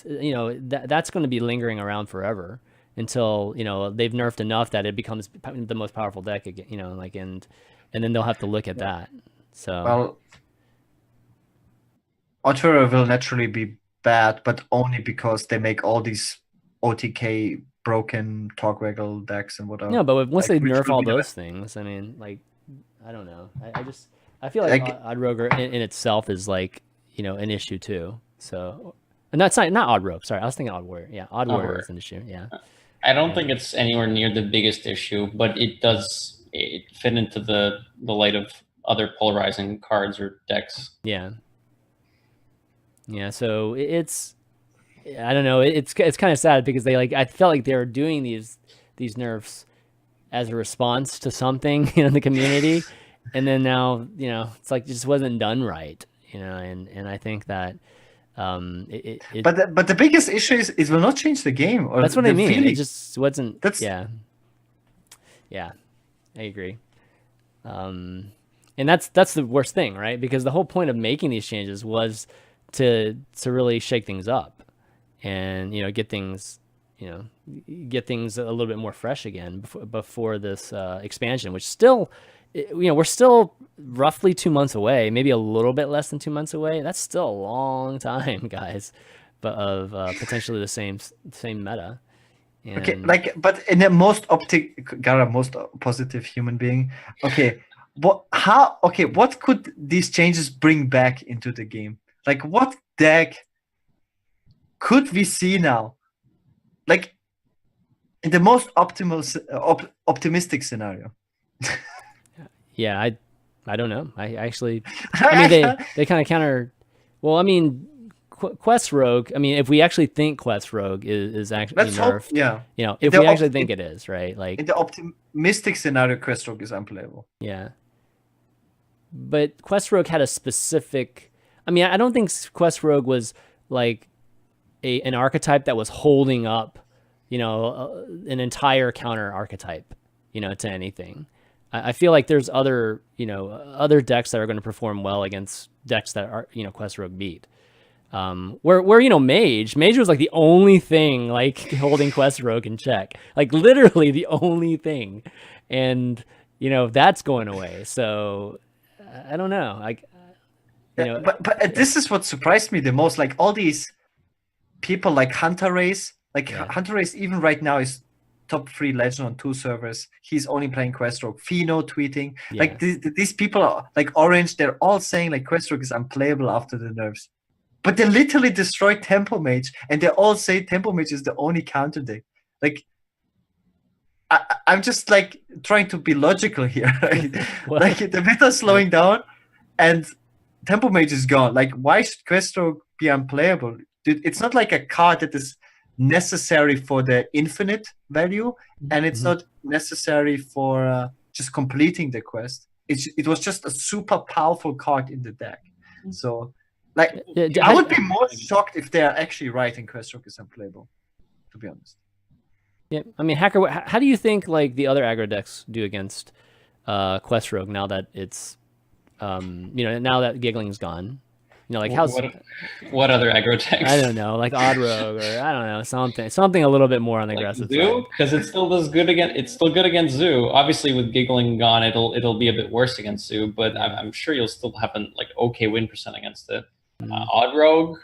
that's going to be lingering around forever until they've nerfed enough that it becomes the most powerful deck again. And then they'll have to look at that. So Odd Warrior will naturally be bad, but only because they make all these OTK broken Torqueggle decks and whatever. No, but once they nerf all those things, I mean, like, I don't know. I feel like Odd Rogue in itself is like, an issue too. So, and that's not Odd Rogue. Sorry, I was thinking Odd Warrior. Yeah, Odd Warrior is an issue. Yeah. I don't think it's anywhere near the biggest issue, but it fit into the light of other polarizing cards or decks. Yeah. Yeah. So it's, I don't know. It's kind of sad because I felt like they were doing these nerfs as a response to something in the community. And then now, it's like it just wasn't done right, and I think that but the biggest issue is it will not change the game. Or that's what I mean. Feeling. It just wasn't. Yeah, I agree. And that's the worst thing, right? Because the whole point of making these changes was to really shake things up, and get things a little bit more fresh again before this expansion, which still. We're still roughly 2 months away, maybe a little bit less than 2 months away. That's still a long time, guys, but of potentially the same meta. And okay, but in the most Gaara, most positive human being. Okay, what could these changes bring back into the game? Like, what deck could we see now? Like, in the most optimistic scenario. Yeah, I don't know. I actually, I mean, they kind of counter. Well, I mean, Quest Rogue. I mean, if we actually think Quest Rogue is actually nerfed, if we actually think it is, right? Like in the optimistic scenario, Quest Rogue is unplayable. Yeah, but Quest Rogue had a specific. I mean, I don't think Quest Rogue was like an archetype that was holding up, you know, an entire counter archetype, you know, to anything. I feel like there's other, you know, other decks that are going to perform well against decks that are, you know, Quest Rogue beat. Where you know, Mage was like the only thing like holding Quest Rogue in check, like literally the only thing, and you know that's going away. So I don't know, like you know, but this is what surprised me the most. Like all these people like Hunter Race, like Hunter Race even right now is top 3 legend on 2 servers. He's only playing Quest Rogue. Fino tweeting like these people are like Orange. They're all saying like Quest Rogue is unplayable after the nerfs. But they literally destroyed Tempo Mage, and they all say Tempo Mage is the only counter deck. Like, I'm just like trying to be logical here. Right? Like the meta's slowing down, and Tempo Mage is gone. Like, why should Quest Rogue be unplayable? It's not like a card that is necessary for the infinite value, and it's not necessary for just completing the quest. It was just a super powerful card in the deck. So. Like, I would be more shocked if they are actually right and Quest Rogue is unplayable, to be honest. Yeah, I mean, Hacker, how do you think like the other aggro decks do against Quest Rogue now that it's, you know, now that Giggling's gone? You know, like what other aggro decks? I don't know, like Odd Rogue or I don't know, something a little bit more on the aggressive Zoo? Because it's still good against Zoo. Obviously, with Giggling gone, it'll be a bit worse against Zoo, but I'm sure you'll still have an like okay win percent against it. Odd Rogue,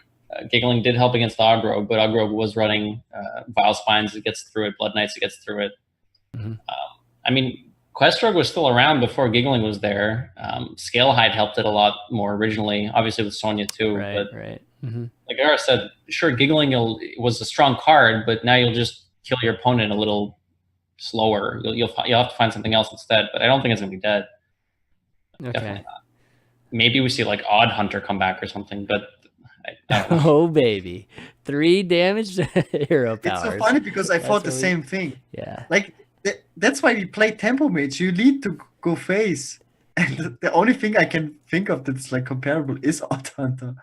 Giggling did help against Odd Rogue, but Odd Rogue was running Vile Spines, it gets through it, Blood Knights, it gets through it. I mean, Quest Rogue was still around before Giggling was there. Scale Hide helped it a lot more originally, obviously with Sonya too. Right. Like Gaara said, sure, Giggling was a strong card, but now you'll just kill your opponent a little slower. You'll have to find something else instead, but I don't think it's going to be dead. Okay. Definitely not. Maybe we see like Odd Hunter come back or something, but I don't know. Oh baby, 3 damage hero powers. It's so funny because I thought the same thing. Yeah. Like that's why we play Tempo Mage. You need to go face, and the only thing I can think of that's like comparable is Odd Hunter.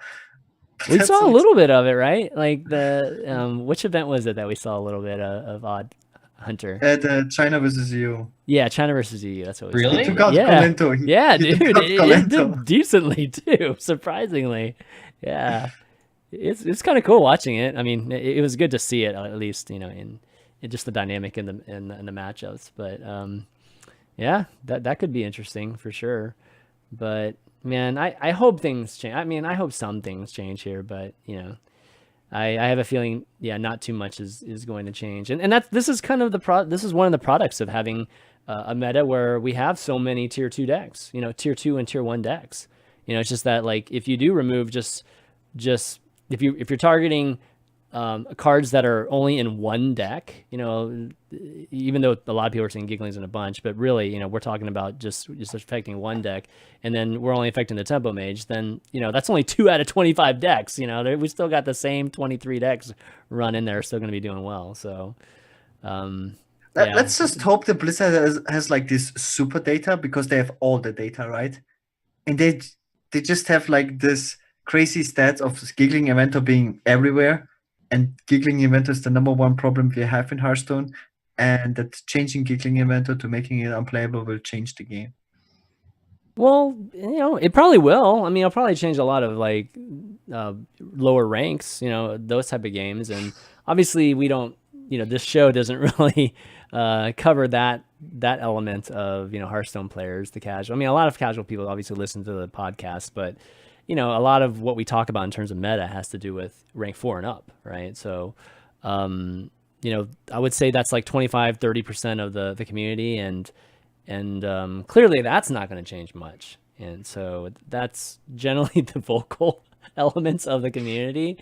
We saw a little bit of it, right? Like the which event was it that we saw a little bit of Odd Hunter? The China versus EU. Yeah, China versus EU. That's what we Really? saw. He took out Colento. Dude, it did decently too, surprisingly. Yeah, it's kind of cool watching it. I mean, it was good to see it at least, you know, in just the dynamic in the matchups. But yeah, that could be interesting for sure. But man, I hope things change. I mean, I hope some things change here, but you know, I have a feeling, yeah, not too much is going to change. And this is kind of this is one of the products of having a meta where we have so many tier 2 decks, you know, tier 2 and tier 1 decks. You know, it's just that like if you do remove just if you're targeting cards that are only in one deck, you know, even though a lot of people are saying Giggling's in a bunch, but really, you know, we're talking about just affecting one deck, and then we're only affecting the Tempo Mage, then, you know, that's only 2 out of 25 decks, you know, we still got the same 23 decks run in there, still going to be doing well. So, let's just hope that Blizzard has like this super data, because they have all the data, right? And they just have like this crazy stats of Giggling Inventor being everywhere. And Giggling Inventor is the #1 problem we have in Hearthstone, and that changing Giggling Inventor to making it unplayable will change the game. Well, you know, it probably will. I mean, it'll probably change a lot of like lower ranks, you know, those type of games. And obviously, we don't, you know, this show doesn't really cover that element of, you know, Hearthstone players, the casual. I mean, a lot of casual people obviously listen to the podcast, but you know, a lot of what we talk about in terms of meta has to do with rank 4 and up, right? So, you know, I would say that's like 25-30% of the community, and clearly that's not going to change much. And so that's generally the vocal elements of the community.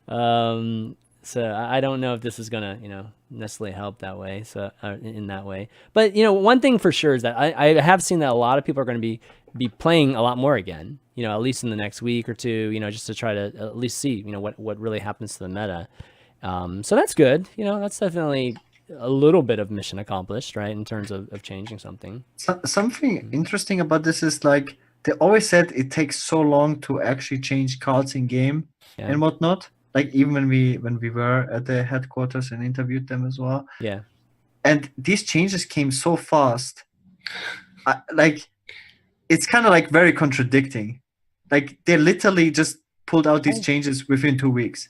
So I don't know if this is going to, you know, necessarily help that way. So in that way, but you know, one thing for sure is that I have seen that a lot of people are going to be playing a lot more again, you know, at least in the next week or two, you know, just to try to at least see, you know, what really happens to the meta. So that's good. You know, that's definitely a little bit of mission accomplished, right? In terms of changing something. Something interesting about this is like, they always said it takes so long to actually change cards in game and whatnot. like even when we were at the headquarters and interviewed them as well. Yeah. And these changes came so fast. Like, it's kind of like very contradicting. Like, they literally just pulled out these changes within 2 weeks.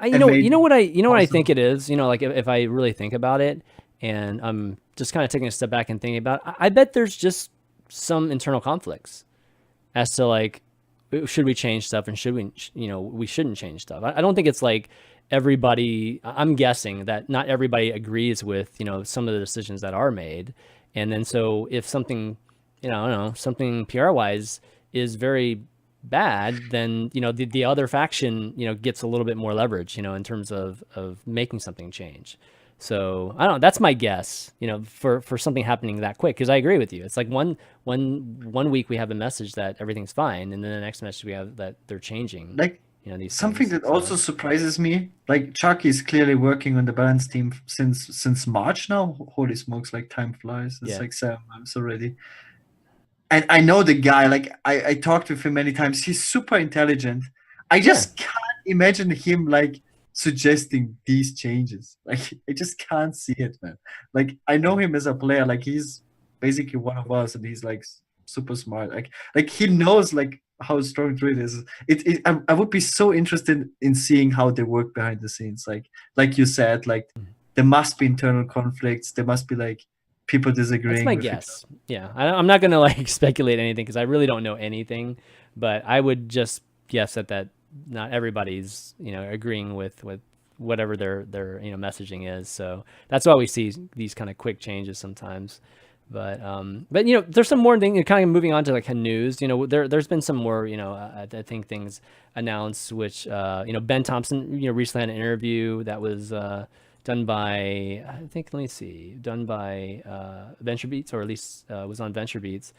You know what I think it is, like if I really think about it, and I'm just kind of taking a step back and thinking about it, I bet there's just some internal conflicts as to like, should we change stuff and should we, we shouldn't change stuff. I don't think it's like everybody, I'm guessing that not everybody agrees with, some of the decisions that are made. And then so if something, I don't know, something PR wise is very bad, then, the other faction, gets a little bit more leverage, in terms of making something change. So I don't know, that's my guess, for something happening that quick. Cause I agree with you. It's like one week we have a message that everything's fine. And then the next message we have that they're changing. Like, these something things. that also surprises me, like Chuck is clearly working on the balance team since March now. Holy smokes, like time flies. It's like 7 months already. And I know the guy, like I talked with him many times. He's super intelligent. I just can't imagine him like suggesting these changes. Like, I just can't see it, man. Like, I know him as a player. Like, he's basically one of us, and he's like super smart. Like he knows like how strong Druid is. I would be so interested in seeing how they work behind the scenes. Like you said, like there must be internal conflicts. There must be like people disagreeing. That's my guess. Yeah, I'm not gonna like speculate anything because I really don't know anything. But I would just guess that not everybody's agreeing with whatever their messaging is. So that's why we see these kind of quick changes sometimes. But there's some more thing. Kind of moving on to like news. There's been some more I think things announced, which Ben Thompson recently had an interview that was done by done by VentureBeats, or at least was on VentureBeats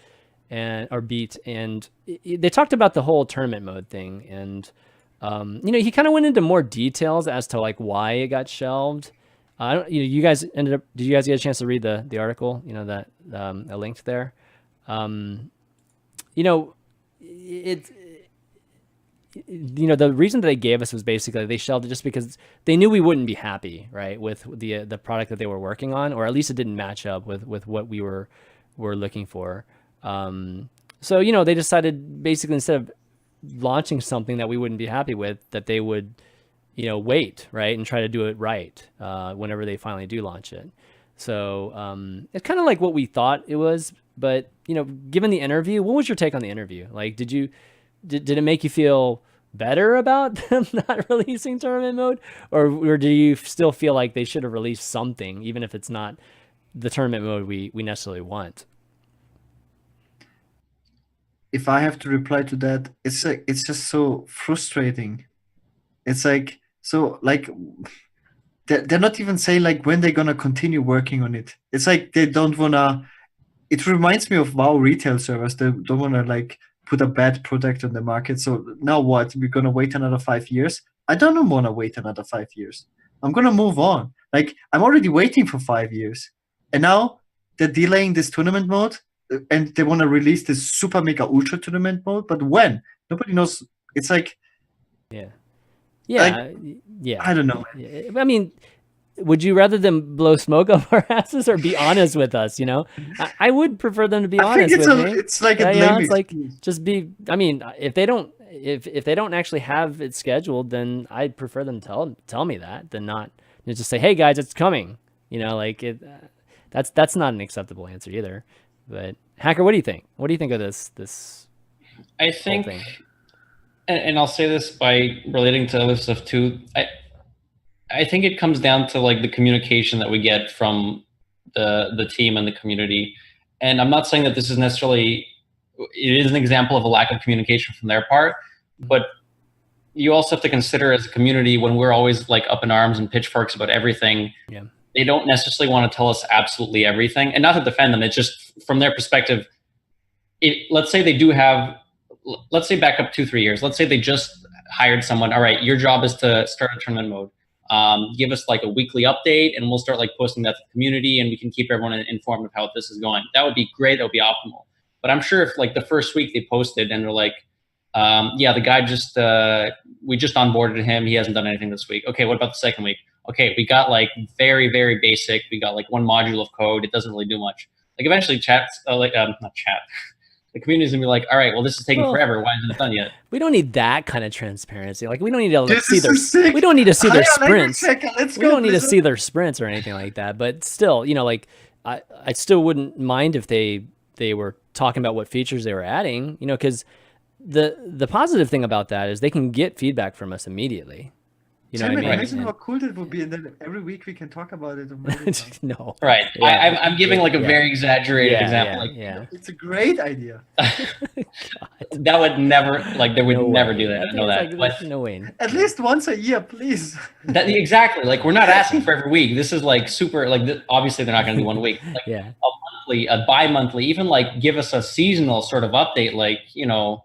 or Beat, and they talked about the whole tournament mode thing, and he kind of went into more details as to like why it got shelved. You guys did you guys get a chance to read the article, that I linked there? The reason that they gave us was basically they shelved it just because they knew we wouldn't be happy, right, with the product that they were working on, or at least it didn't match up with what we were looking for. So they decided basically, instead of launching something that we wouldn't be happy with, that they would wait, right, and try to do it right whenever they finally do launch it. So it's kind of like what we thought it was, but given the interview, what was your take on the interview? Like, did it make you feel better about them not releasing tournament mode, or do you still feel like they should have released something, even if it's not the tournament mode we necessarily want? If I have to reply to that, it's just so frustrating. It's like, so like they're not even saying like when they're gonna continue working on it. It's like they don't wanna. It reminds me of WoW retail servers. They don't wanna like put a bad product on the market. So now what? We're gonna wait another 5 years? I don't wanna wait another 5 years. I'm gonna move on. Like, I'm already waiting for 5 years, and now they're delaying this tournament mode, and they wanna release this super mega ultra tournament mode. But when? Nobody knows. It's like, yeah. I don't know. I mean, would you rather them blow smoke up our asses or be honest with us? I would prefer them to be honest with me. It's like it's like just be. I mean, if they don't actually have it scheduled, then I'd prefer them tell me that than not just say, hey guys, it's coming. That's not an acceptable answer either. But Hacker, what do you think? What do you think of this? I think. And I'll say this by relating to other stuff too. I think it comes down to like the communication that we get from the team and the community. And I'm not saying that this is necessarily, it is an example of a lack of communication from their part, but you also have to consider as a community, when we're always like up in arms and pitchforks about everything, they don't necessarily want to tell us absolutely everything. And not to defend them, it's just from their perspective, let's say they do have, let's say back up 2-3 years. Let's say they just hired someone. All right, your job is to start a tournament mode. Give us like a weekly update, and we'll start like posting that to the community, and we can keep everyone informed of how this is going. That would be great. That would be optimal. But I'm sure if like the first week they posted and they're like, Yeah, the guy just we just onboarded him. He hasn't done anything this week. Okay, what about the second week? Okay, we got like very, very basic. We got like one module of code. It doesn't really do much. Like eventually chats, not chat. The community's gonna be like, all right, well, this is taking forever. Why isn't it done yet? We don't need that kind of transparency. Like we don't need to like, This see is their. so sick. We don't need to see their Hire sprints. LanguageHacker. We don't need to see their sprints or anything like that. But still, you know, like I still wouldn't mind if they were talking about what features they were adding. You know, because the positive thing about that is they can get feedback from us immediately. You know what I mean? Imagine how cool that would be, and then every week we can talk about it. No. Right. Yeah. I'm giving like a very exaggerated example. Yeah. It's a great idea. That would never, like, they would never do that. I know that. Like, no way. At least once a year, please. Exactly. Like, we're not asking for every week. This is like super, like, obviously they're not going to do 1 week. Like, Yeah. a monthly, a bi-monthly, even like give us a seasonal sort of update, like, you know.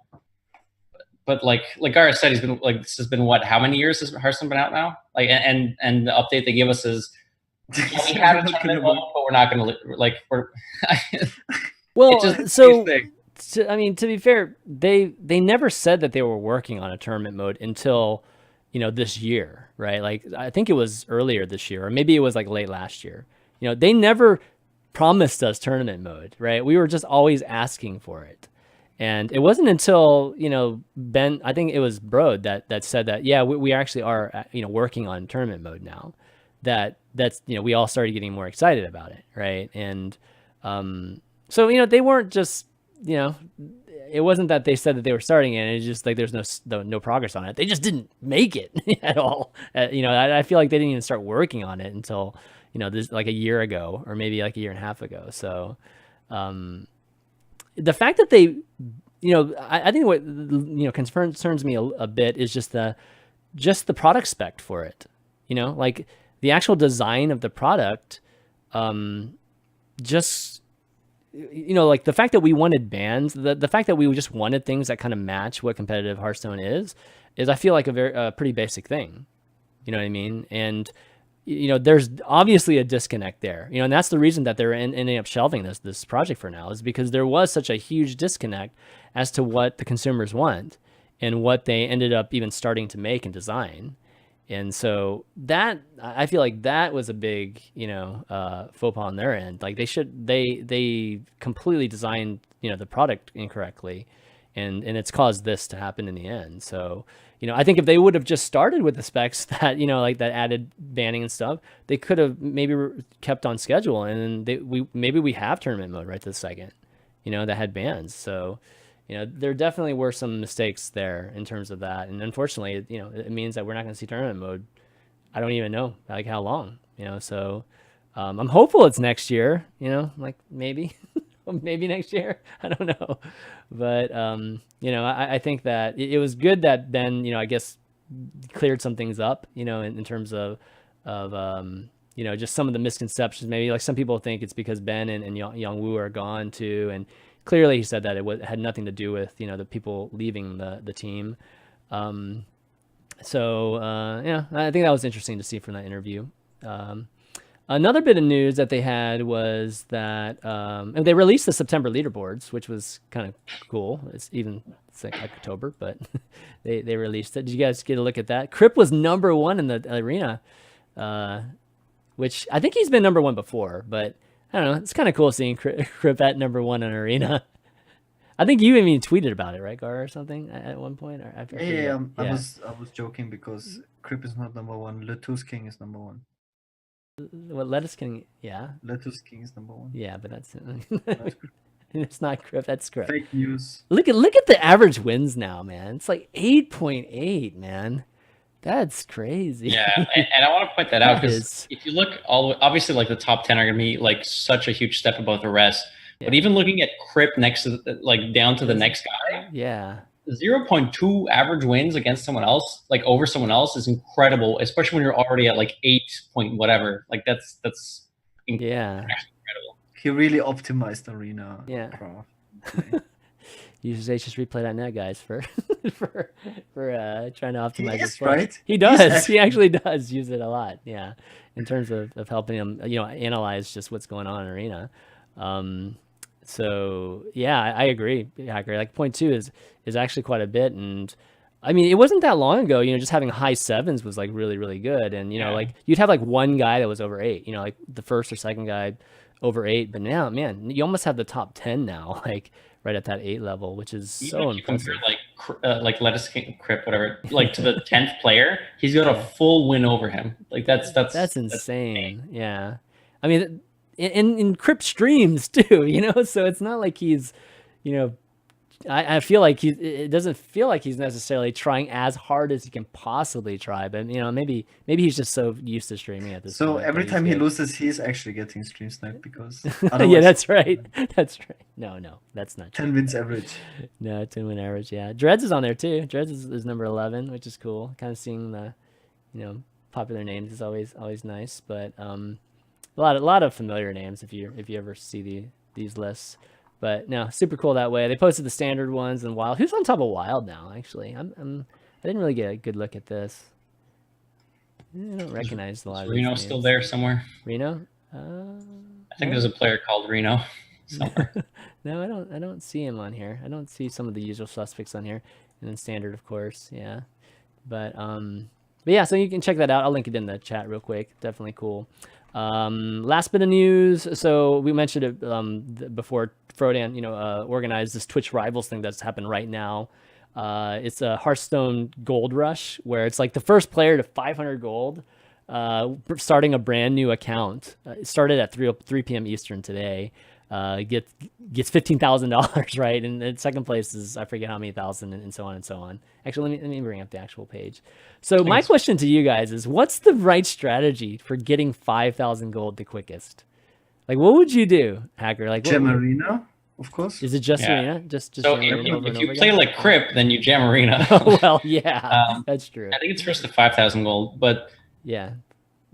But like Gaara said, he's been like, this has been what? How many years has Hearthstone been out now? Like, and the update they give us is, we have a tournament mode, but we're not going to like we're. Well, just, so I mean, to be fair, they never said that they were working on a tournament mode until, you know, this year, right? Like I think it was earlier this year, or maybe it was like late last year. You know, they never promised us tournament mode, right? We were just always asking for it. And it wasn't until, you know, Ben, I think it was Brode that said that, yeah, we actually are, you know, working on tournament mode now. That's, you know, we all started getting more excited about it, right? And so, you know, they weren't just, you know, it wasn't that they said that they were starting it. It's just like there's no progress on it. They just didn't make it at all. You know, I feel like they didn't even start working on it until, you know, this like a year ago or maybe like a year and a half ago. So the fact that they, you know, I think what, you know, concerns me a bit is just the product spec for it. You know, like the actual design of the product, just, you know, like the fact that we wanted bans, the fact that we just wanted things that kind of match what competitive Hearthstone is I feel like a pretty basic thing. You know what I mean? And, you know, there's obviously a disconnect there, you know, and that's the reason that they're ending up shelving this project for now, is because there was such a huge disconnect as to what the consumers want and what they ended up even starting to make and design. And so that, I feel like that was a big, you know, faux pas on their end. Like they completely designed, you know, the product incorrectly, and it's caused this to happen in the end. So, you know, I think if they would have just started with the specs that, you know, like that added banning and stuff, they could have maybe kept on schedule, and then maybe we have tournament mode right this second, you know, that had bans. So, you know, there definitely were some mistakes there in terms of that. And unfortunately, you know, it means that we're not going to see tournament mode. I don't even know like how long, you know, so I'm hopeful it's next year, you know, like maybe, maybe next year. I don't know. But, you know, I think that it was good that Ben, you know, I guess cleared some things up, you know, in terms of you know, just some of the misconceptions. Maybe like some people think it's because Ben and Young Woo are gone too. And clearly he said that it had nothing to do with, you know, the people leaving the team. So yeah, I think that was interesting to see from that interview. Another bit of news that they had was that and they released the September leaderboards, which was kind of cool. It's like October, but they released it. Did you guys get a look at that? Crip was #1 in the arena, which I think he's been #1 before, but I don't know. It's kind of cool seeing Crip at #1 in arena. I think you even tweeted about it, right, Gaara, or something at one point? Or Yeah. I was joking because Crip is not #1. Lettuce King is #1. What, Lettuce King? Yeah. Lettuce King is #1. Yeah, but that's it's not Crip. That's Crip. Fake news. Look at the average wins now, man. It's like 8.8, man. That's crazy. Yeah, and I want to point that out because if you look, obviously, like the top 10 are going to be like such a huge step above the rest. Yeah. But even looking at Crip next to like down to the next guy, yeah, 0.2 average wins against someone else, like over someone else, is incredible. Especially when you're already at like 8 point whatever. Like that's incredible. He really optimized arena. Yeah. Use HSReplay.net, guys, for trying to optimize his play. Right? He does. He actually does use it a lot. Yeah, in terms of helping him, you know, analyze just what's going on in arena. So yeah, I agree, Hacker. Like point two is actually quite a bit, and I mean, it wasn't that long ago, just having high sevens was like really, really good. And, like you'd have like one guy that was over 8, like the first or second guy over 8. But now, man, you almost have the top 10 now, like right at that 8 level, which is Even so if you impressive. compare like Lettuce King Crip, whatever, like to the 10th player, he's got a full win over him. Like that's insane. Yeah. I mean, in Crip streams too, so it's not like he's, I feel like it doesn't feel like he's necessarily trying as hard as he can possibly try, but maybe he's just so used to streaming at this point. So every time he loses, he's actually getting stream sniped because yeah, that's right. That's right. No, that's not true. 10 wins average. No, 10 win average. Yeah, Dreads is on there too. Dreads is number 11, which is cool. Kind of seeing the, popular names is always nice, but a lot of familiar names if you ever see these lists. But no, super cool that way. They posted the standard ones and Wild. Who's on top of Wild now? Actually, I didn't really get a good look at this. I don't recognize a lot of Reno still there somewhere? Reno? I think there's a player called Reno somewhere. No, I don't see him on here. I don't see some of the usual suspects on here. And then standard, of course, yeah. But yeah, so you can check that out. I'll link it in the chat real quick. Definitely cool. Last bit of news. So we mentioned it before. Frodan, organized this Twitch Rivals thing that's happened right now. It's a Hearthstone Gold Rush where it's like the first player to 500 gold, starting a brand new account. It started at 3 p.m. Eastern today. Gets $15,000, right? And then second place is I forget how many thousand, and so on and so on. Actually, let me bring up the actual page. So my question to you guys is, what's the right strategy for getting 5,000 gold the quickest? Like, what would you do, Hacker? Like, Jam Arena, of course. Is it just Arena? Just so if you play like Crip, then you jam Arena. Oh, well, yeah, that's true. I think it's first to 5,000 gold, but yeah.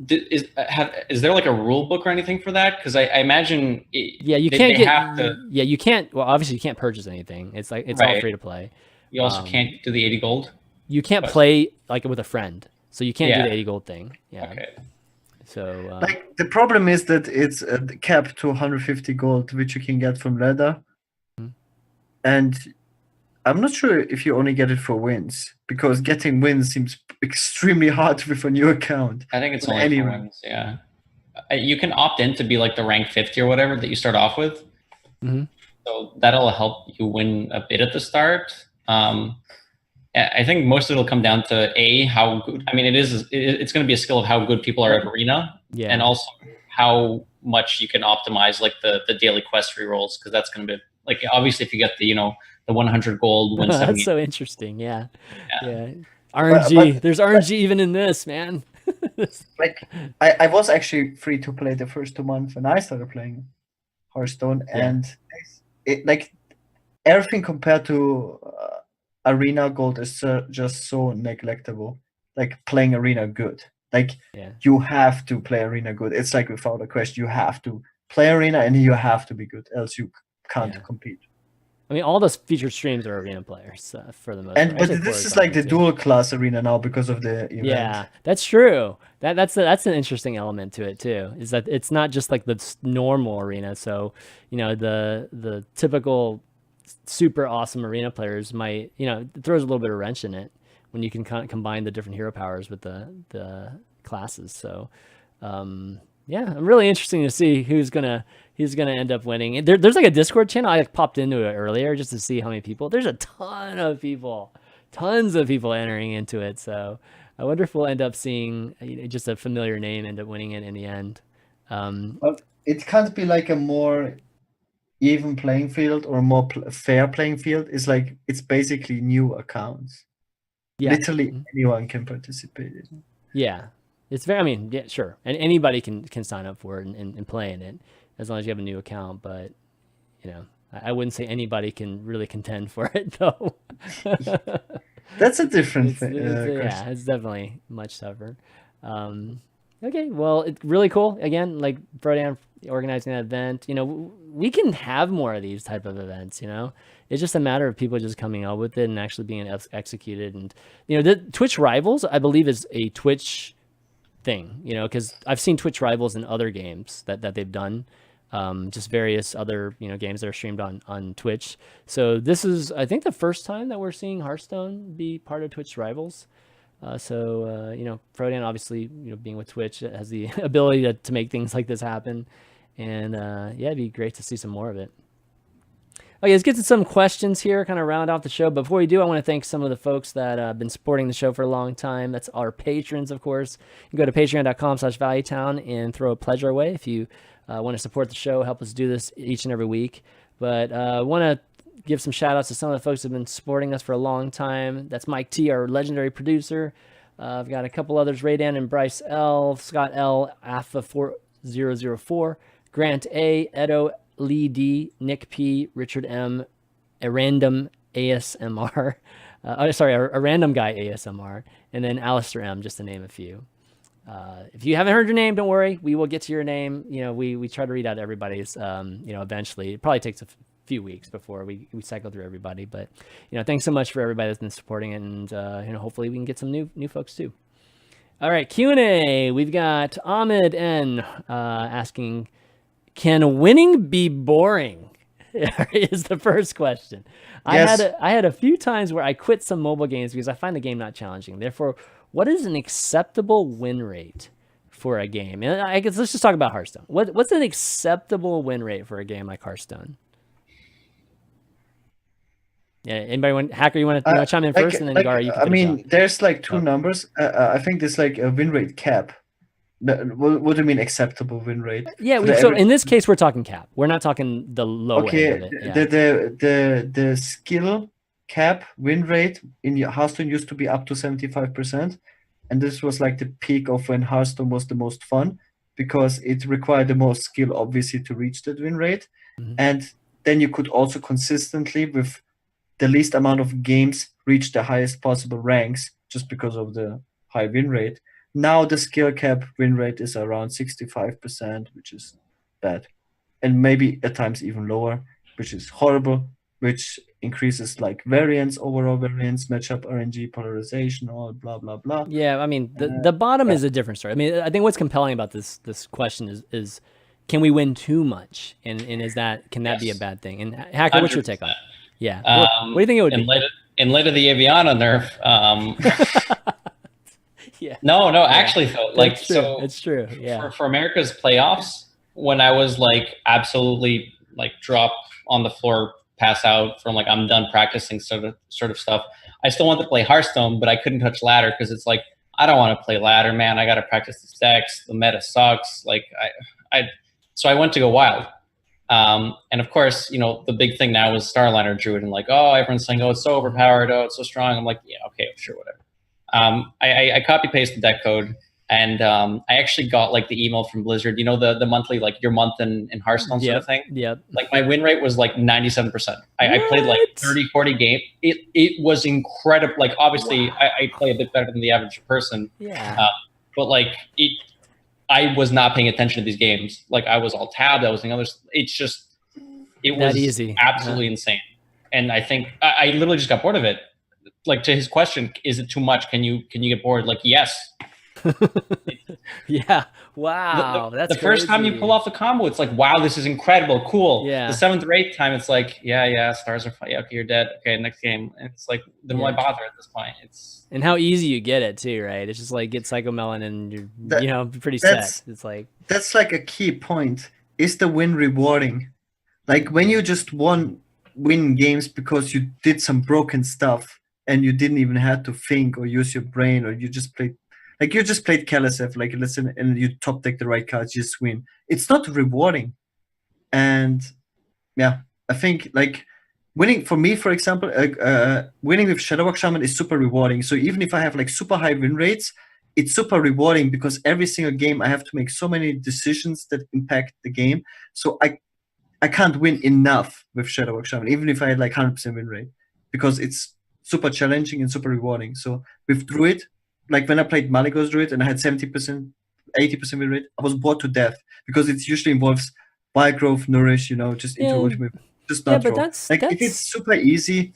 Is there like a rule book or anything for that? Because I imagine you can't. Well, obviously you can't purchase anything. It's like it's all free to play. You also can't do the 80 gold. You can't play like with a friend, so you can't do the 80 gold thing. Yeah. Okay. So like the problem is that it's capped to 150 gold, which you can get from ladder, and I'm not sure if you only get it for wins, because getting wins seems extremely hard with a new account. I think it's only for wins, yeah. You can opt in to be like the rank 50 or whatever that you start off with. So that'll help you win a bit at the start. I think most of it will come down to how good. I mean, it's going to be a skill of how good people are at Arena, and also how much you can optimize like the daily quest rerolls, because that's going to be like, obviously if you get the 100 gold win. That's so interesting. Yeah. RNG. But there's RNG even in this, man. Like I was actually free to play the first 2 months when I started playing Hearthstone, and it like everything compared to Arena gold is just so neglectable. Like playing Arena good. Like you have to play Arena good. It's like without a question, you have to play Arena and you have to be good, else you can't compete. I mean, all those featured streams are Arena players for the most part. But this is like the dual class Arena now because of the event. Yeah, that's true. That's an interesting element to it too. Is that it's not just like the normal Arena. So the typical super awesome Arena players might it throws a little bit of wrench in it when you can combine the different hero powers with the classes. So yeah, really interesting to see who's gonna end up winning. There's like a Discord channel. I popped into it earlier just to see how many people. There's a tons of people entering into it. So I wonder if we'll end up seeing just a familiar name end up winning it in the end. But it can't be like a more even playing field or more fair playing field. It's like it's basically new accounts. Yeah. Literally anyone can participate in it. Yeah. It's very, I mean, yeah, sure. And anybody can sign up for it and play in it as long as you have a new account. But, I wouldn't say anybody can really contend for it, though. That's a different thing. Yeah, it's definitely much tougher. Okay, well, it's really cool. Again, like Frodan organizing that event, we can have more of these type of events, It's just a matter of people just coming up with it and actually being executed. And, the Twitch Rivals, I believe, is a Twitch thing, because I've seen Twitch Rivals in other games that they've done. just various other games that are streamed on Twitch. So this is, I think, the first time that we're seeing Hearthstone be part of Twitch Rivals. Frodan obviously, being with Twitch, has the ability to make things like this happen. And yeah, it'd be great to see some more of it. Okay, let's get to some questions here, kind of round off the show. Before we do, I want to thank some of the folks that have been supporting the show for a long time. That's our patrons, of course. You can go to patreon.com/valuetown and throw a pledge our way if you want to support the show, help us do this each and every week. But I want to give some shout outs to some of the folks who have been supporting us for a long time. That's Mike T, our legendary producer. I've got a couple others, Raydan and Bryce L, Scott L, Alpha4004, Grant A, Edo, Lee D, Nick P, Richard M, a random ASMR, a random guy ASMR, and then Alistair M, just to name a few. If you haven't heard your name, don't worry. We will get to your name. We try to read out everybody's, eventually. It probably takes a few weeks before we cycle through everybody. But, thanks so much for everybody that's been supporting it. And, hopefully we can get some new folks too. All right, Q&A. We've got Ahmed N asking, can winning be boring? Is the first question. Yes. I had a few times where I quit some mobile games because I find the game not challenging. Therefore, what is an acceptable win rate for a game? And I guess let's just talk about Hearthstone. What's an acceptable win rate for a game like Hearthstone? Yeah, anybody Hacker? You want to chime in first, and then Gaara, you can finish off. There's like two numbers. I think there's like a win rate cap. What do you mean acceptable win rate? Yeah, so in this case, we're talking cap. We're not talking the low end of it. Yeah. The skill cap win rate in Hearthstone used to be up to 75%, and this was like the peak of when Hearthstone was the most fun because it required the most skill, obviously, to reach that win rate. Mm-hmm. And then you could also consistently, with the least amount of games, reach the highest possible ranks just because of the high win rate. Now the skill cap win rate is around 65%, which is bad. And maybe at times even lower, which is horrible, which increases like variance, overall variance, matchup RNG, polarization, all blah, blah, blah. Yeah, I mean, the bottom is a different story. I mean, I think what's compelling about this question is can we win too much? And can that be a bad thing? And Hacker, what's your take on it? Yeah. What do you think it would be? In light of the Aviana nerf, yeah. No, actually though, like, so it's true. Yeah. For America's playoffs, when I was like absolutely like drop on the floor, pass out from like I'm done practicing sort of stuff, I still wanted to play Hearthstone, but I couldn't touch ladder because it's like I don't want to play ladder, man. I got to practice the decks. The meta sucks. Like so I went to go wild. And of course, the big thing now is Starliner Druid, and like, oh, everyone's saying, oh, it's so overpowered, oh, it's so strong. I'm like, yeah, okay, sure, whatever. I copy paste the deck code, and I actually got like the email from Blizzard, the monthly, like your month in Hearthstone sort of thing. Yep. Like my win rate was like 97%. I played like 30, 40 games. It was incredible. Like obviously I play a bit better than the average person. Yeah. But like I was not paying attention to these games. Like I was all tabbed. I was doing others. It was easy. Absolutely insane. And I think I literally just got bored of it. Like to his question, is it too much? Can you get bored? Like, yes. Yeah. Wow. That's the first time you pull off the combo, it's like, wow, this is incredible. Cool. Yeah. The 7th or 8th time, it's like, yeah, stars are fine. Yeah, okay, you're dead. Okay, next game. And it's like, then why bother at this point? And how easy you get it too, right? It's just like get Psychomelon and you're pretty set. It's like that's like a key point. Is the win rewarding? Like when you just win games because you did some broken stuff and you didn't even have to think or use your brain, or you just played Kalasev, like listen, and you top deck the right cards, you just win. It's not rewarding. And yeah, I think like winning for me, for example, winning with Shadowwalk Shaman is super rewarding. So even if I have like super high win rates, it's super rewarding because every single game I have to make so many decisions that impact the game. So I can't win enough with Shadowwalk Shaman, even if I had like 100% win rate, because it's super challenging and super rewarding. So with Druid, like when I played Maligos Druid and I had 70%, 80% win rate, I was bored to death because it usually involves wild growth, nourish, just interrogation with just not draw. If it's super easy.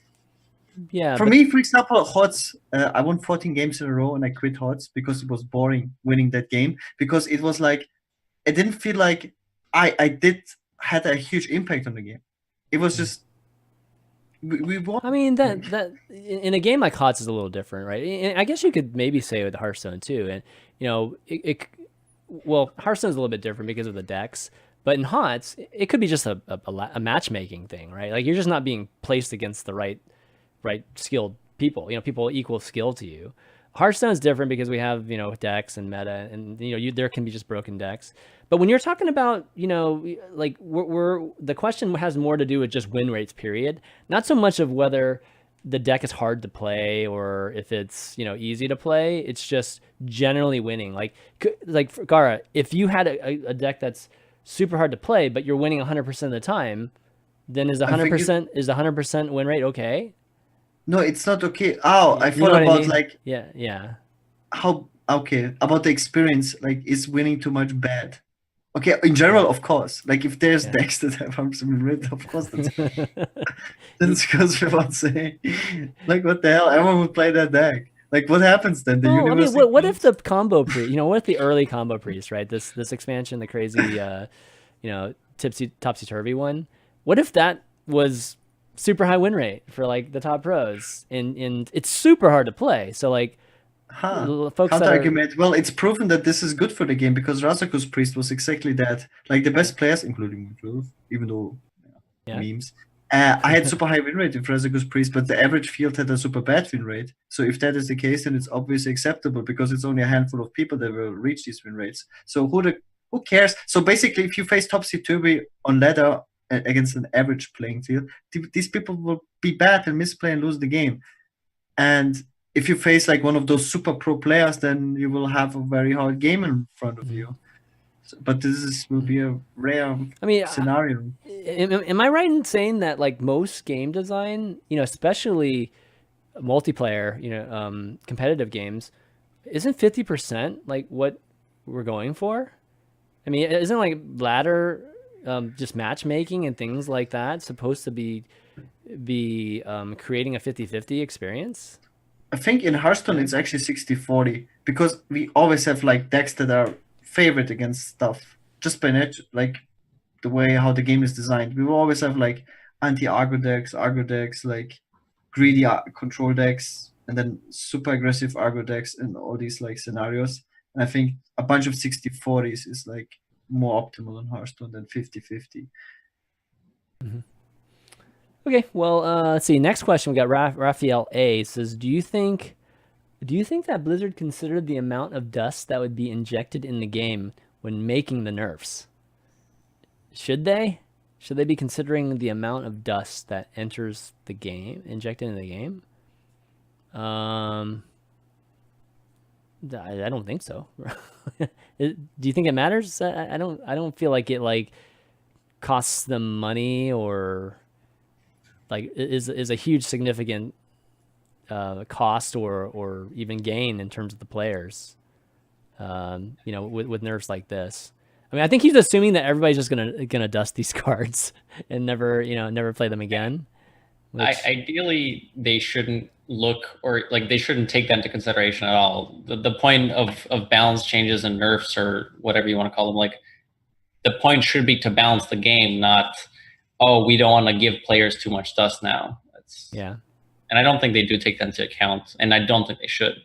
Yeah. For me, for example, HOTS, I won 14 games in a row and I quit HOTS because it was boring winning that game, because it was like, I didn't feel like I did had a huge impact on the game. It was just we won. I mean, that in a game like HOTS is a little different, right? And I guess you could maybe say with Hearthstone too. And well, Hearthstone's a little bit different because of the decks, but in HOTS, it could be just a matchmaking thing, right? Like you're just not being placed against the right skilled people. People equal skill to you. Hearthstone is different because we have decks and meta, and there can be just broken decks. But when you're talking about like the question has more to do with just win rates, period. Not so much of whether the deck is hard to play or if it's easy to play. It's just generally winning. Like for Gaara, if you had a deck that's super hard to play but you're winning 100% of the time, then is the 100% win rate okay? No, it's not okay. Oh, I thought about like yeah. How okay about the experience? Like, is winning too much bad? Okay, in general, of course. Like, if there's decks that have win rate, of course that's goes without saying. Like, what the hell? Everyone would play that deck. Like, what happens then? The universe. I mean, what if the combo priest? What if the early combo priest, right? This expansion, the crazy, topsy turvy one. What if that was super high win rate for like the top pros, and it's super hard to play. So like, folks argument. Well, it's proven that this is good for the game because Razaku's priest was exactly that. Like the best players, including myself, even though memes. I had super high win rate with Razaku's priest, but the average field had a super bad win rate. So if that is the case, then it's obviously acceptable because it's only a handful of people that will reach these win rates. So who cares? So basically, if you face topsy turvy on ladder against an average playing field, these people will be bad and misplay and lose the game. And if you face like one of those super pro players, then you will have a very hard game in front of you. So, but will be a rare scenario. Am I right in saying that like most game design, especially multiplayer, competitive games, isn't 50% like what we're going for? I mean, isn't like ladder just matchmaking and things like that supposed to be creating a 50-50 experience? I think in Hearthstone it's actually 60-40 because we always have like decks that are favored against stuff just by like the way how the game is designed. We will always have like anti-aggro decks, like greedy control decks, and then super aggressive aggro decks and all these like scenarios. And I think a bunch of 60-40s is like more optimal in Hearthstone than 50-50. Mm-hmm. Okay, well, let's see. Next question, we got Raphael A. says, do you think that Blizzard considered the amount of dust that would be injected in the game when making the nerfs? Should they? Should they be considering the amount of dust that enters the game, injected into the game? I don't think so. Do you think it matters? I don't feel like it like costs them money or like is a huge significant cost or even gain in terms of the players. With nerfs like this. I mean, I think he's assuming that everybody's just gonna dust these cards and never play them again. Which... Ideally, they shouldn't look or like they shouldn't take that into consideration at all. The point of balance changes and nerfs or whatever you want to call them, like the point should be to balance the game, not we don't want to give players too much dust now. And I don't think they do take that into account, and I don't think they should.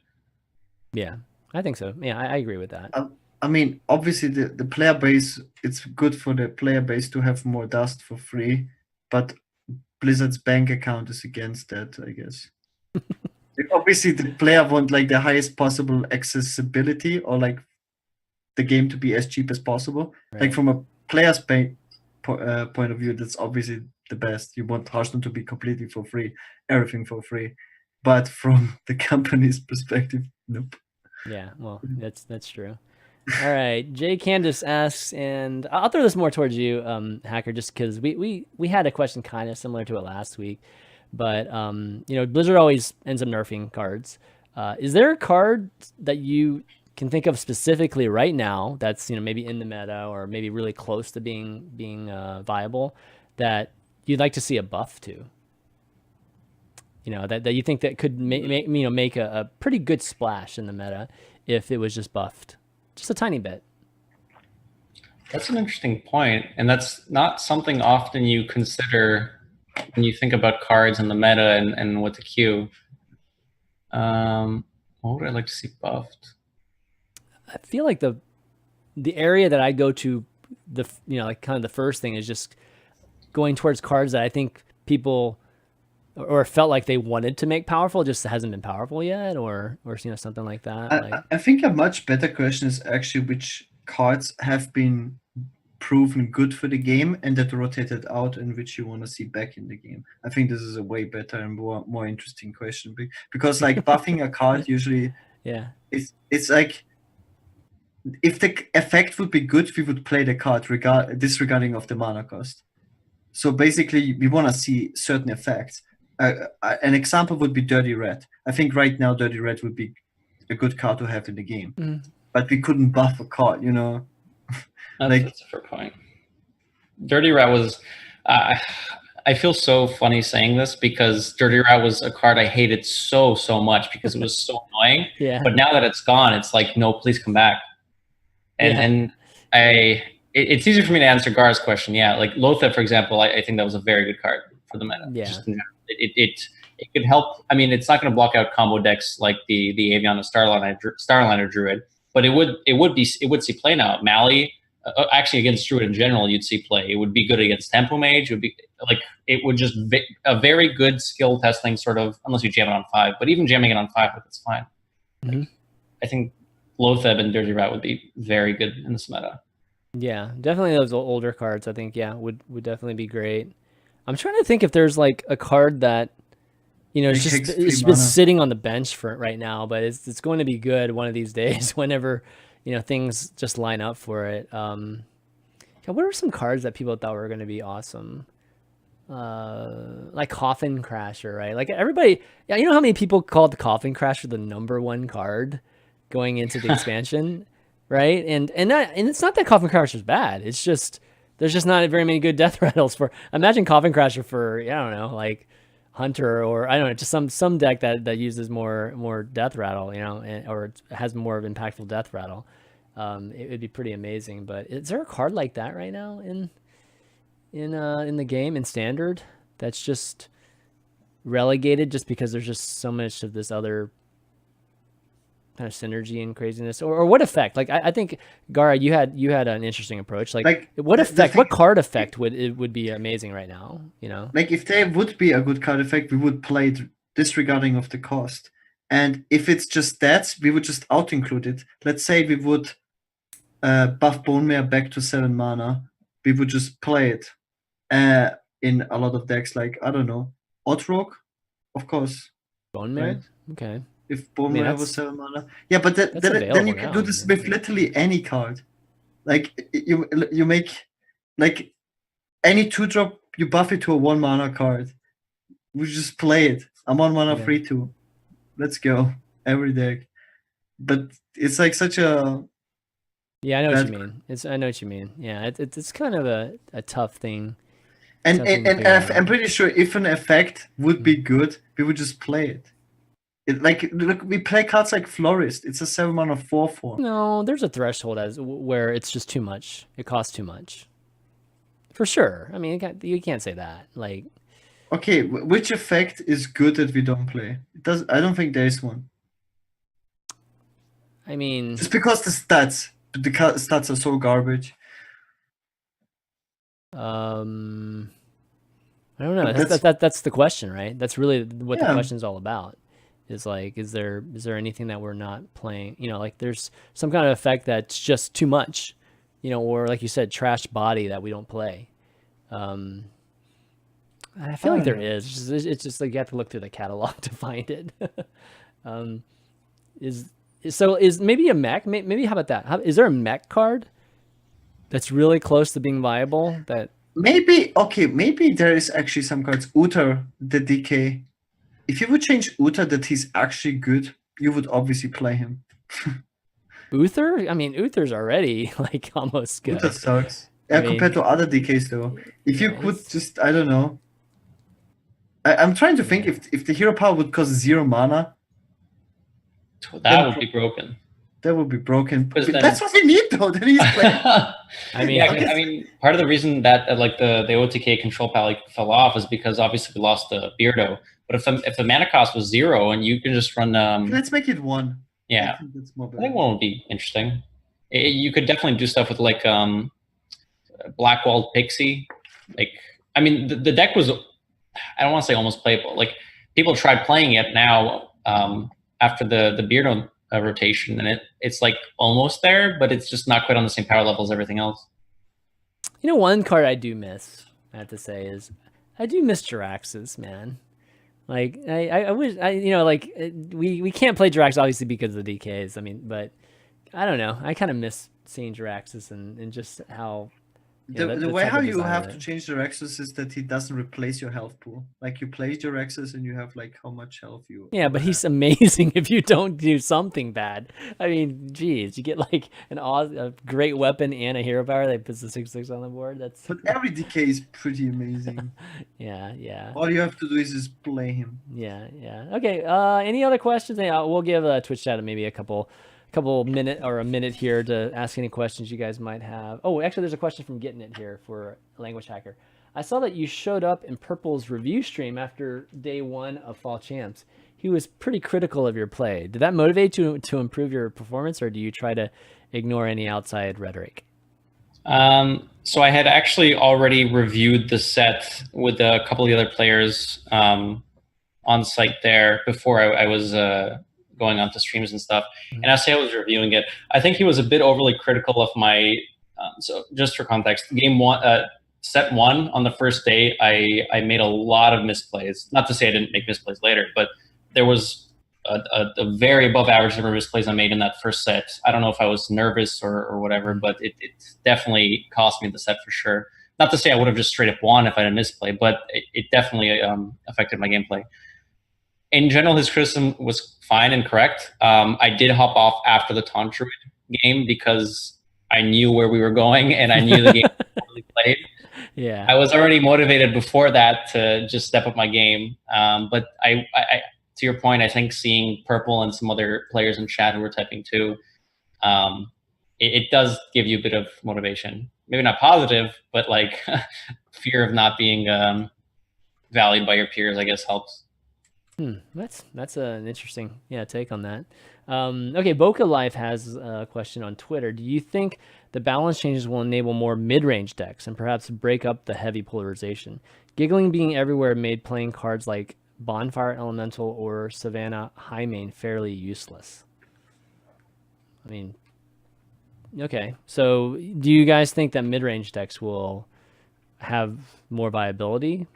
Yeah, I think so. Yeah, I agree with that. I mean, obviously the player base, it's good for the player base to have more dust for free, but Blizzard's bank account is against that, I guess. Obviously, the player want like the highest possible accessibility or like the game to be as cheap as possible. Right. Like from a player's point of view, that's obviously the best. You want Hearthstone to be completely for free, everything for free. But from the company's perspective, nope. Yeah, well, that's true. All right, Jay Candace asks, and I'll throw this more towards you, Hacker, just because we had a question kind of similar to it last week, but Blizzard always ends up nerfing cards. Is there a card that you can think of specifically right now that's maybe in the meta or maybe really close to being viable that you'd like to see a buff to? That you think that could make a pretty good splash in the meta if it was just buffed, just a tiny bit. That's an interesting point, and that's not something often you consider when you think about cards and the meta and what to queue. What would I like to see buffed? I feel like the area that I go to, like kind of the first thing is just going towards cards that I think people or felt like they wanted to make powerful, just hasn't been powerful yet, or something like that. I think a much better question is actually which cards have been proven good for the game and that rotated out and which you want to see back in the game. I think this is a way better and more interesting question, because like buffing a card usually, yeah, it's like if the effect would be good, we would play the card disregarding of the mana cost. So basically, we want to see certain effects. An example would be Dirty Red. I think right now Dirty Red would be a good card to have in the game, but we couldn't buff a card, you know. That's a fair point. Dirty Rat was. I feel so funny saying this because Dirty Rat was a card I hated so much because it was so annoying. Yeah. But now that it's gone, it's like, no, please come back. And it's easier for me to answer Gaara's question. Yeah, like Lothar, for example, I think that was a very good card for the meta. Yeah. Just in general. It could help. I mean, it's not going to block out combo decks like the Aviana Starliner Druid, but it would see play now. Mali, actually against Druid in general, you'd see play. It would be good against Tempo Mage. It would be like a very good skill testing sort of, unless you jam it on 5. But even jamming it on 5, it's fine. Mm-hmm. I think Lothar and Dirty Rat would be very good in this meta. Yeah, definitely those older cards. I think would definitely be great. I'm trying to think if there's like a card that it's been sitting on the bench for right now, but it's going to be good one of these days whenever things just line up for it. What are some cards that people thought were going to be awesome? Like Coffin Crasher, right? Like everybody, you know how many people called the Coffin Crasher the #1 card going into the expansion, right? And it's not that Coffin Crasher is bad. It's just there's just not very many good death rattles for. Imagine Coffin Crasher for I don't know, like Hunter, or I don't know, just some deck that uses more death rattle, or has more of impactful death rattle. It would be pretty amazing. But is there a card like that right now in the game in Standard that's just relegated just because there's just so much of this other kind of synergy and craziness, or what effect? Like I think Gaara, you had an interesting approach. Like what effect? What card effect would be amazing right now? Like if there would be a good card effect, we would play it disregarding of the cost. And if it's just that, we would just out include it. Let's say we would buff Bone Mare back to 7 mana. We would just play it in a lot of decks. Like I don't know, Otrok, of course. Bone Mare, right? Okay. If Bone Mare was 7 mana, yeah, but then you can do this with literally any card. Like you make like any 2-drop, you buff it to a 1 mana card. We just play it. I'm 1 mana 3/2. Let's go every deck. But it's like such a I know what you mean. I know what you mean. Yeah, it's kind of a tough thing. And I'm pretty sure if an effect would be good, we would just play it. Look, we play cards like Florist. It's a 7 mana 4/4. No, there's a threshold where it's just too much. It costs too much. For sure. I mean, you can't say that. Like, okay, which effect is good that we don't play? I don't think there is one. I mean, just because the stats are so garbage. I don't know. That's the question, right? That's really what the question is all about. Is like, is there anything that we're not playing? Like there's some kind of effect that's just too much, or like you said, trash body that we don't play. I feel like there is. It's just like you have to look through the catalog to find it. Is maybe a mech? Maybe how about that? Is there a mech card that's really close to being viable? That maybe there is actually some cards. Uther, the DK. If you would change Uther that he's actually good, you would obviously play him. Uther? I mean, Uther's already like almost good. Uther sucks. Compared to other DKs though. If you could just, I don't know. I'm trying to think if the hero power would cost 0 mana. That would be broken. That would be broken. That's what we need though. Then he's playing. I mean, Yeah, I mean, part of the reason that like the OTK control palette fell off is because obviously we lost the Beardo. But if the mana cost was 0 and you can just run, let's make it 1. Yeah, I think that's more I think better. 1 would be interesting. You could definitely do stuff with like Blackwalled Pixie. Like, I mean, the deck was, I don't want to say almost playable. Like, people tried playing it now after the Beardo rotation, and it's like almost there, but it's just not quite on the same power level as everything else. You know, one card I do miss, I have to say, is I do miss Jiraxis, man. Like, I wish, you know, like, we can't play Jiraxis obviously because of the DKs. I mean, but I don't know. I kind of miss seeing Jiraxis and just how The way how you have to change the Rexus is that he doesn't replace your health pool. Like, you play your Rexus and you have like how much health you. Yeah, but he's amazing if you don't do something bad. I mean, geez, you get like a great weapon and a hero power that puts the 6/6 on the board. That's. But every DK is pretty amazing. Yeah. All you have to do is just play him. Yeah. Okay. Any other questions? We'll give Twitch chat maybe a couple a minute here to ask any questions you guys might have. Oh, actually, there's a question from Getting It here for LanguageHacker. I saw that you showed up in Purple's review stream after day 1 of Fall Champs. He was pretty critical of your play. Did that motivate you to improve your performance, or do you try to ignore any outside rhetoric? So I had actually already reviewed the set with a couple of the other players on site there before I was going on to streams and stuff. And as I was reviewing it, I think he was a bit overly critical of my, so just for context, game 1, set 1 on the first day, I made a lot of misplays. Not to say I didn't make misplays later, but there was a very above average number of misplays I made in that first set. I don't know if I was nervous or whatever, but it definitely cost me the set for sure. Not to say I would have just straight up won if I didn't misplay, but it definitely affected my gameplay. In general, his criticism was fine and correct. I did hop off after the Taunt Druid game because I knew where we were going and I knew the game really played. Yeah, I was already motivated before that to just step up my game. But I, to your point, I think seeing Purple and some other players in chat who were typing too, it does give you a bit of motivation. Maybe not positive, but like fear of not being valued by your peers, I guess, helps. That's an interesting take on that. Okay, Boca Life has a question on Twitter. Do you think the balance changes will enable more mid-range decks and perhaps break up the heavy polarization? Giggling being everywhere made playing cards like Bonfire Elemental or Savannah High Main fairly useless. I mean, okay. So do you guys think that mid-range decks will have more viability?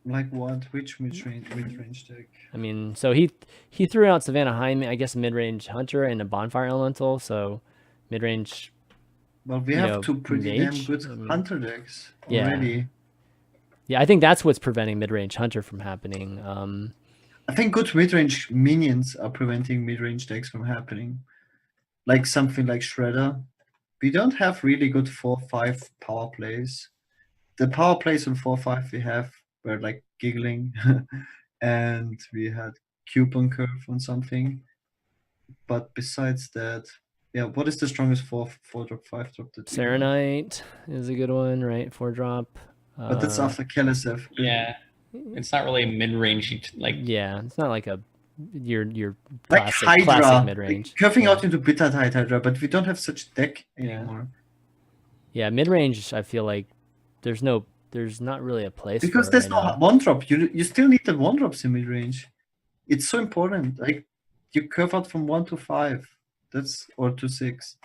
Like what? Which mid-range deck? I mean, so he threw out Savannah High Main, I guess mid-range Hunter and a Bonfire Elemental, so mid-range. Well, we have two pretty damn good Hunter decks already. Yeah, I think that's what's preventing mid-range Hunter from happening. I think good mid-range minions are preventing mid-range decks from happening. Like something like Shredder. We don't have really good 4/5 power plays. The power plays on 4/5 we have were like Giggling, and we had Coupon Curve on something. But besides that, yeah, what is the strongest 4-drop, 5-drop? Serenite is a good one, right? 4-drop. But that's after Kelesev. Yeah, it's not really mid-range. Like, yeah, it's not like your like classic mid-range. Curving out into Bitter Hydra, but we don't have such deck anymore. Yeah, mid-range, I feel like there's not really a place because for there's right no now. 1-drop. You still need the 1-drops in mid-range. It's so important. Like, you curve out from 1 to 5, or to 6.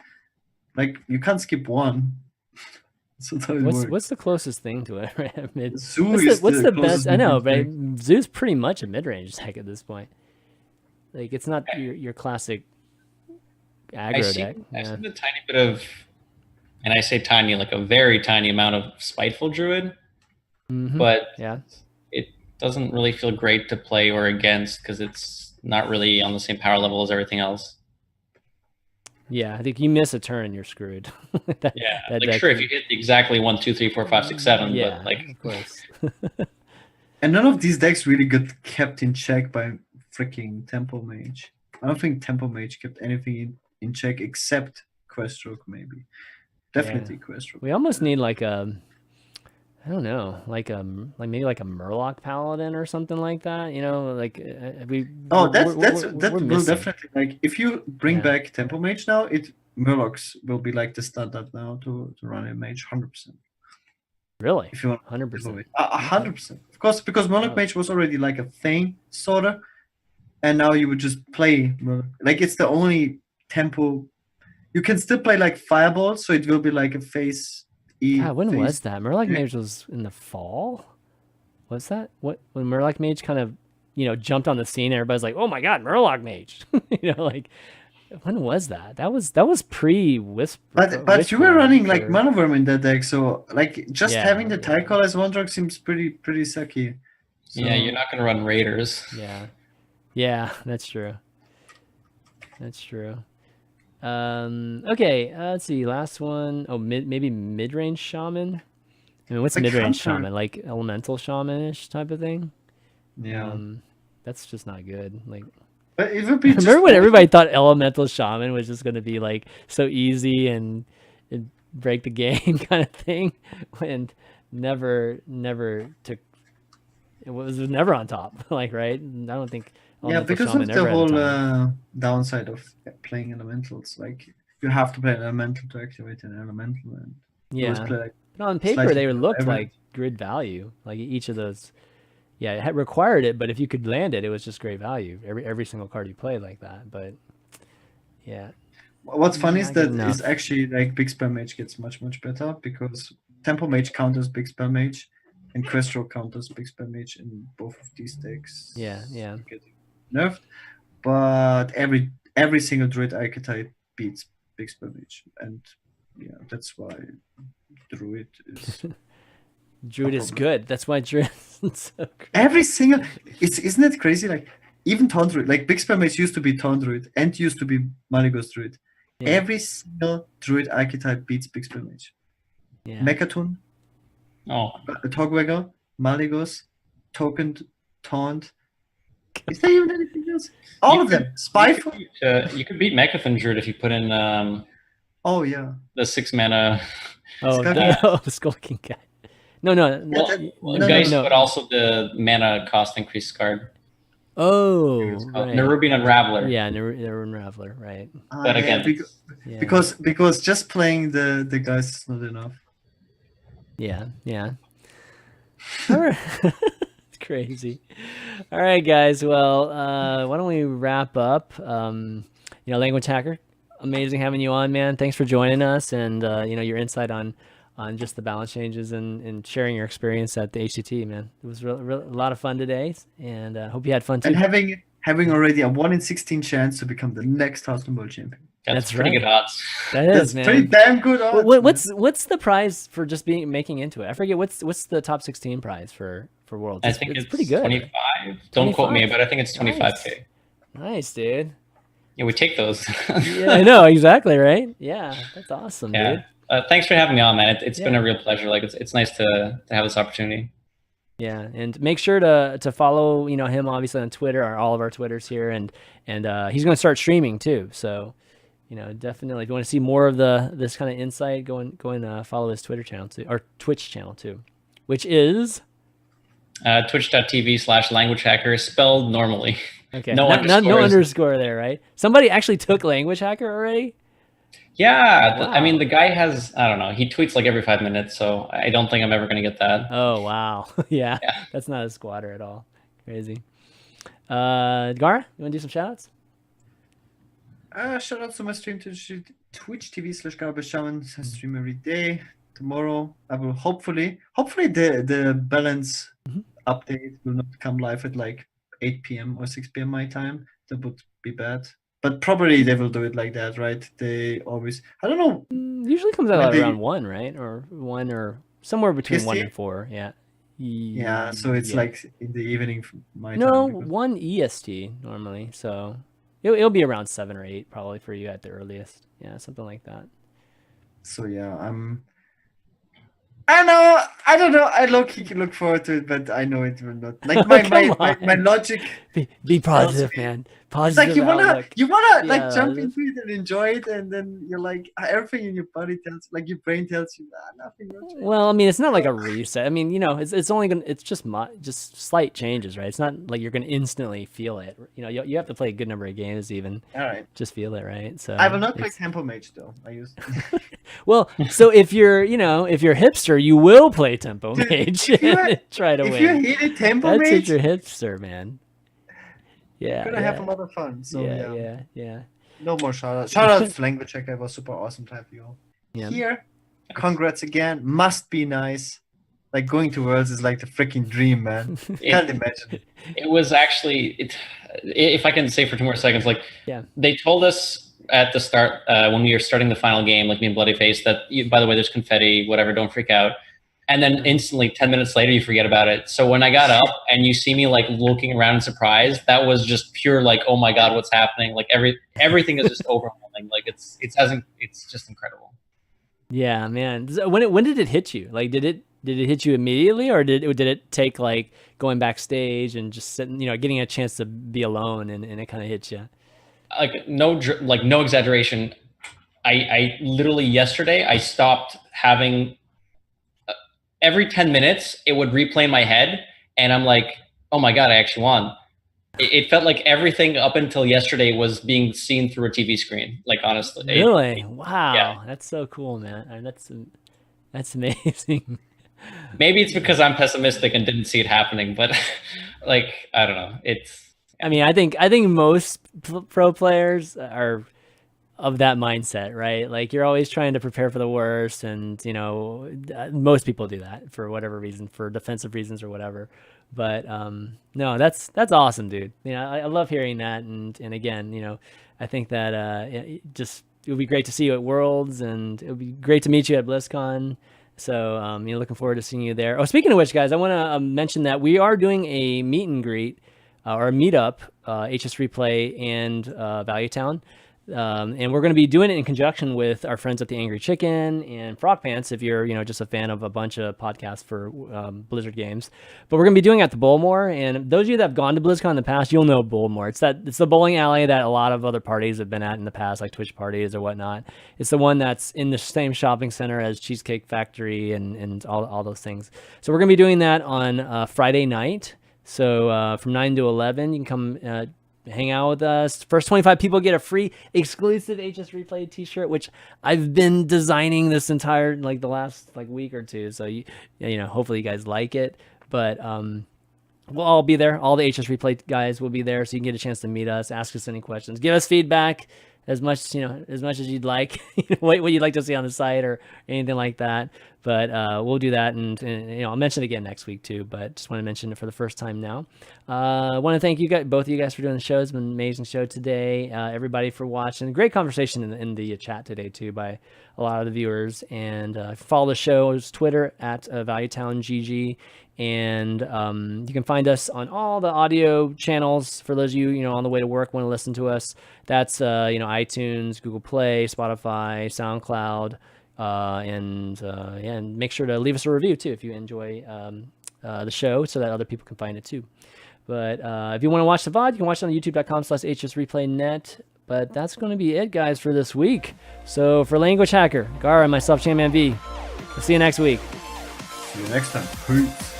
Like, you can't skip 1. So what's the closest thing to it? Right? Mid. Zoo what's the best? I know, but Zoo's pretty much a mid-range deck at this point. Like, it's not your classic aggro deck. I've seen a tiny bit of, and I say tiny, like a very tiny amount of Spiteful Druid, but it doesn't really feel great to play or against because it's not really on the same power level as everything else. Yeah, I think you miss a turn, you're screwed. Sure, if you hit exactly 1, 2, 3, 4, 5, 6, 7, but like, of course. And none of these decks really got kept in check by freaking Tempo Mage. I don't think Tempo Mage kept anything in check except Queststroke, maybe. definitely Questro. We almost need like a, I don't know, like maybe like a Murloc Paladin or something like that. You know, like Oh, that we're will missing. definitely, like, if you bring back Tempo Mage now, Murlocs will be like the standard now to run a mage 100%. Really? If you want 100%. 100%. Of course, because Murloc Mage was already like a thing, sorta, and now you would just play Murloc. Like, it's the only tempo. You can still play like Fireball, so it will be like a phase E. God, when phase was that? Murloc E. Mage was in the fall? Was that when Murloc Mage kind of, jumped on the scene? Everybody's like, "Oh my God, Murloc Mage!" Like, when was that? That was pre-Whisper. But you were running like Mana Worm in that deck, so like just having the Yeah. Tycol as one drug seems pretty sucky. So, Yeah, you're not going to run Raiders. Yeah, that's true. That's true. Okay, let's see. Last one. Oh, maybe mid-range shaman. I mean, what's Like mid-range Hunter. shaman? Like elemental shamanish type of thing? Yeah. That's just not good. Like, But it would be just remember when everybody thought elemental shaman was just going to be like so easy and break the game kind of thing, and never took. It was never on top. Like, right? I don't think. Yeah, Elemental because shaman of the ever had a whole time. downside of playing elementals. Like, you have to play an elemental to activate an elemental, and you always Yeah. play like But on paper, slightly they below looked average. like grid value. Like each of those, yeah, it had required it, but if you could land it, it was just great value. Every single card you played like that. But yeah, What's funny is not good that enough. is actually like Big Spam Mage gets much better, because Tempo Mage counters Big Spam Mage and Questro counters Big Spam Mage in both of these decks. Yeah. Getting nerfed, but every single Druid archetype beats Big Spam Mage, and yeah, that's why Druid is Druid is good. That's why Druid is so great. every single. Isn't it crazy? Like, even Taunt Druid, like Big Spam Mage used to be Taunt Druid and used to be Malygos Druid. Yeah. Every single Druid archetype beats Big Spam Mage. Yeah. Mechatun, Oh, Togwagger, Malygos, Token, Taunt. Is there even anything else? All of them. Spyful. You could beat Mechathan Druid if you put in Oh yeah. the 6 mana Oh, Skull the Skull King guy. No. Geist, but also the mana cost increase card. Oh, right. Nerubian Unraveler. Yeah, they're Unraveler, right? But again, because just playing the guys is not enough. Yeah. All right. It's crazy. All right, guys. Well, why don't we wrap up? LanguageHacker, amazing having you on, man. Thanks for joining us, and your insight on just the balance changes and sharing your experience at the HCT, man. It was a lot of fun today, and hope you had fun too. And having already a 1 in 16 chance to become the next Hearthstone World Champion. That's pretty good odds. That is, man. Pretty damn good odds. What's the prize for just making into it? I forget what's the top 16 prize for Worlds. I think it's pretty good. 25. Don't quote me, but I think it's 25K. Nice, dude. Yeah, we take those. Yeah, I know, exactly, right? Yeah, that's awesome, dude. Thanks for having me on, man. It's been a real pleasure. Like, it's nice to have this opportunity. Yeah, and make sure to follow him obviously on Twitter, or all of our Twitters here, and he's going to start streaming too. So definitely, if you want to see more of this kind of insight, go and follow his Twitter channel too, or Twitch channel too, which is twitch.tv/LanguageHacker, spelled normally. Okay, no underscore there, right? Somebody actually took LanguageHacker already. Yeah, wow. I mean, the guy has, I don't know, he tweets like every 5 minutes, so I don't think I'm ever going to get that. Oh, wow. Yeah, that's not a squatter at all. Crazy. Gaara, you want to do some shout outs? Shout out to my stream to Twitch TV/GaaraBeschauen. I stream every day. Tomorrow, I will hopefully the balance update will not come live at like 8 p.m. or 6 p.m. my time. That would be bad. But probably they will do it like that, right? They always, I don't know. Usually comes out around 1, right? Or 1 or somewhere between PST? 1 and 4. Yeah. Yeah, so it's like in the evening my time. No, 1 EST normally. So it'll be around 7 or 8 probably for you at the earliest. Yeah, something like that. So yeah, I know. I don't know. I look forward to it, but I know it will not. Like my logic. Be positive, me. man. It's Positive like you wanna outlook. like jump into it and enjoy it, and then you're like everything in your body tells, like your brain tells you, nothing will change. Well, I mean, it's not like a reset. I mean, it's only gonna, it's just slight changes, right? It's not like you're gonna instantly feel it. You have to play a good number of games even. All right. Just feel it, right? So I will not play Tempo Mage though. I use. Well, so if you're hipster, you will play Tempo Mage and try to win. If you hate Tempo Mage, that's if you're hipster, man. Yeah, gonna have a lot of fun. So yeah. No more shoutouts. Shoutouts to LanguageHacker. It was super awesome to have you here. Congrats again. Must be nice. Like going to Worlds is like the freaking dream, man. Can't imagine. It was actually, if I can say for 2 more seconds, like they told us at the start when we were starting the final game, like me and Bloodyface, that by the way, there's confetti, whatever, don't freak out. And then instantly, 10 minutes later, you forget about it. So when I got up and you see me like looking around in surprise, that was just pure like, oh my God, what's happening? Like everything is just overwhelming. Like it's just incredible. Yeah, man. When did it hit you? Like, did it hit you immediately, or did it take like going backstage and just sitting, getting a chance to be alone and it kind of hit you? Like no exaggeration. I literally yesterday I stopped having. Every 10 minutes, it would replay in my head, and I'm like, oh my God, I actually won. It felt like everything up until yesterday was being seen through a TV screen, like honestly. Really? Wow. Yeah. That's so cool, man. I mean, that's amazing. Maybe it's because I'm pessimistic and didn't see it happening, but like, I don't know. I mean, I think most pro players are of that mindset, right? Like you're always trying to prepare for the worst, and most people do that for whatever reason, for defensive reasons or whatever. But no, that's awesome, dude. I love hearing that, and again, I think that it would be great to see you at Worlds, and it would be great to meet you at BlizzCon. So looking forward to seeing you there. Oh, speaking of which, guys, I want to mention that we are doing a meet and greet or a meetup, HS Replay and Value Town. And we're going to be doing it in conjunction with our friends at the Angry Chicken and Frog Pants, if you're just a fan of a bunch of podcasts for Blizzard games. But we're going to be doing it at the Bullmore, and those of you that have gone to BlizzCon in the past, you'll know Bullmore. It's the bowling alley that a lot of other parties have been at in the past, like Twitch parties or whatnot. It's the one that's in the same shopping center as Cheesecake Factory and all those things. So we're going to be doing that on Friday night. So from 9 to 11, you can come hang out with us. First 25 people get a free exclusive HS Replay t-shirt, which I've been designing this entire the last week or two. So hopefully you guys like it. But we'll all be there. All the HS Replay guys will be there, so you can get a chance to meet us, ask us any questions, give us feedback as much as you'd like, what you'd like to see on the site or anything like that. But we'll do that, and I'll mention it again next week too. But just want to mention it for the first time now. I want to thank you guys, both of you guys, for doing the show. It's been an amazing show today. Everybody for watching. Great conversation in the chat today too by a lot of the viewers. And follow the show's Twitter at ValueTownGG. And you can find us on all the audio channels for those of you on the way to work want to listen to us. That's iTunes, Google Play, Spotify, SoundCloud, and make sure to leave us a review too if you enjoy the show, so that other people can find it too. But if you want to watch the VOD, you can watch it on youtube.com/HSReplay.net. But that's going to be it, guys, for this week. So for LanguageHacker, Gaara, and myself, ChanmanV, we'll see you next week. See you next time. Peace.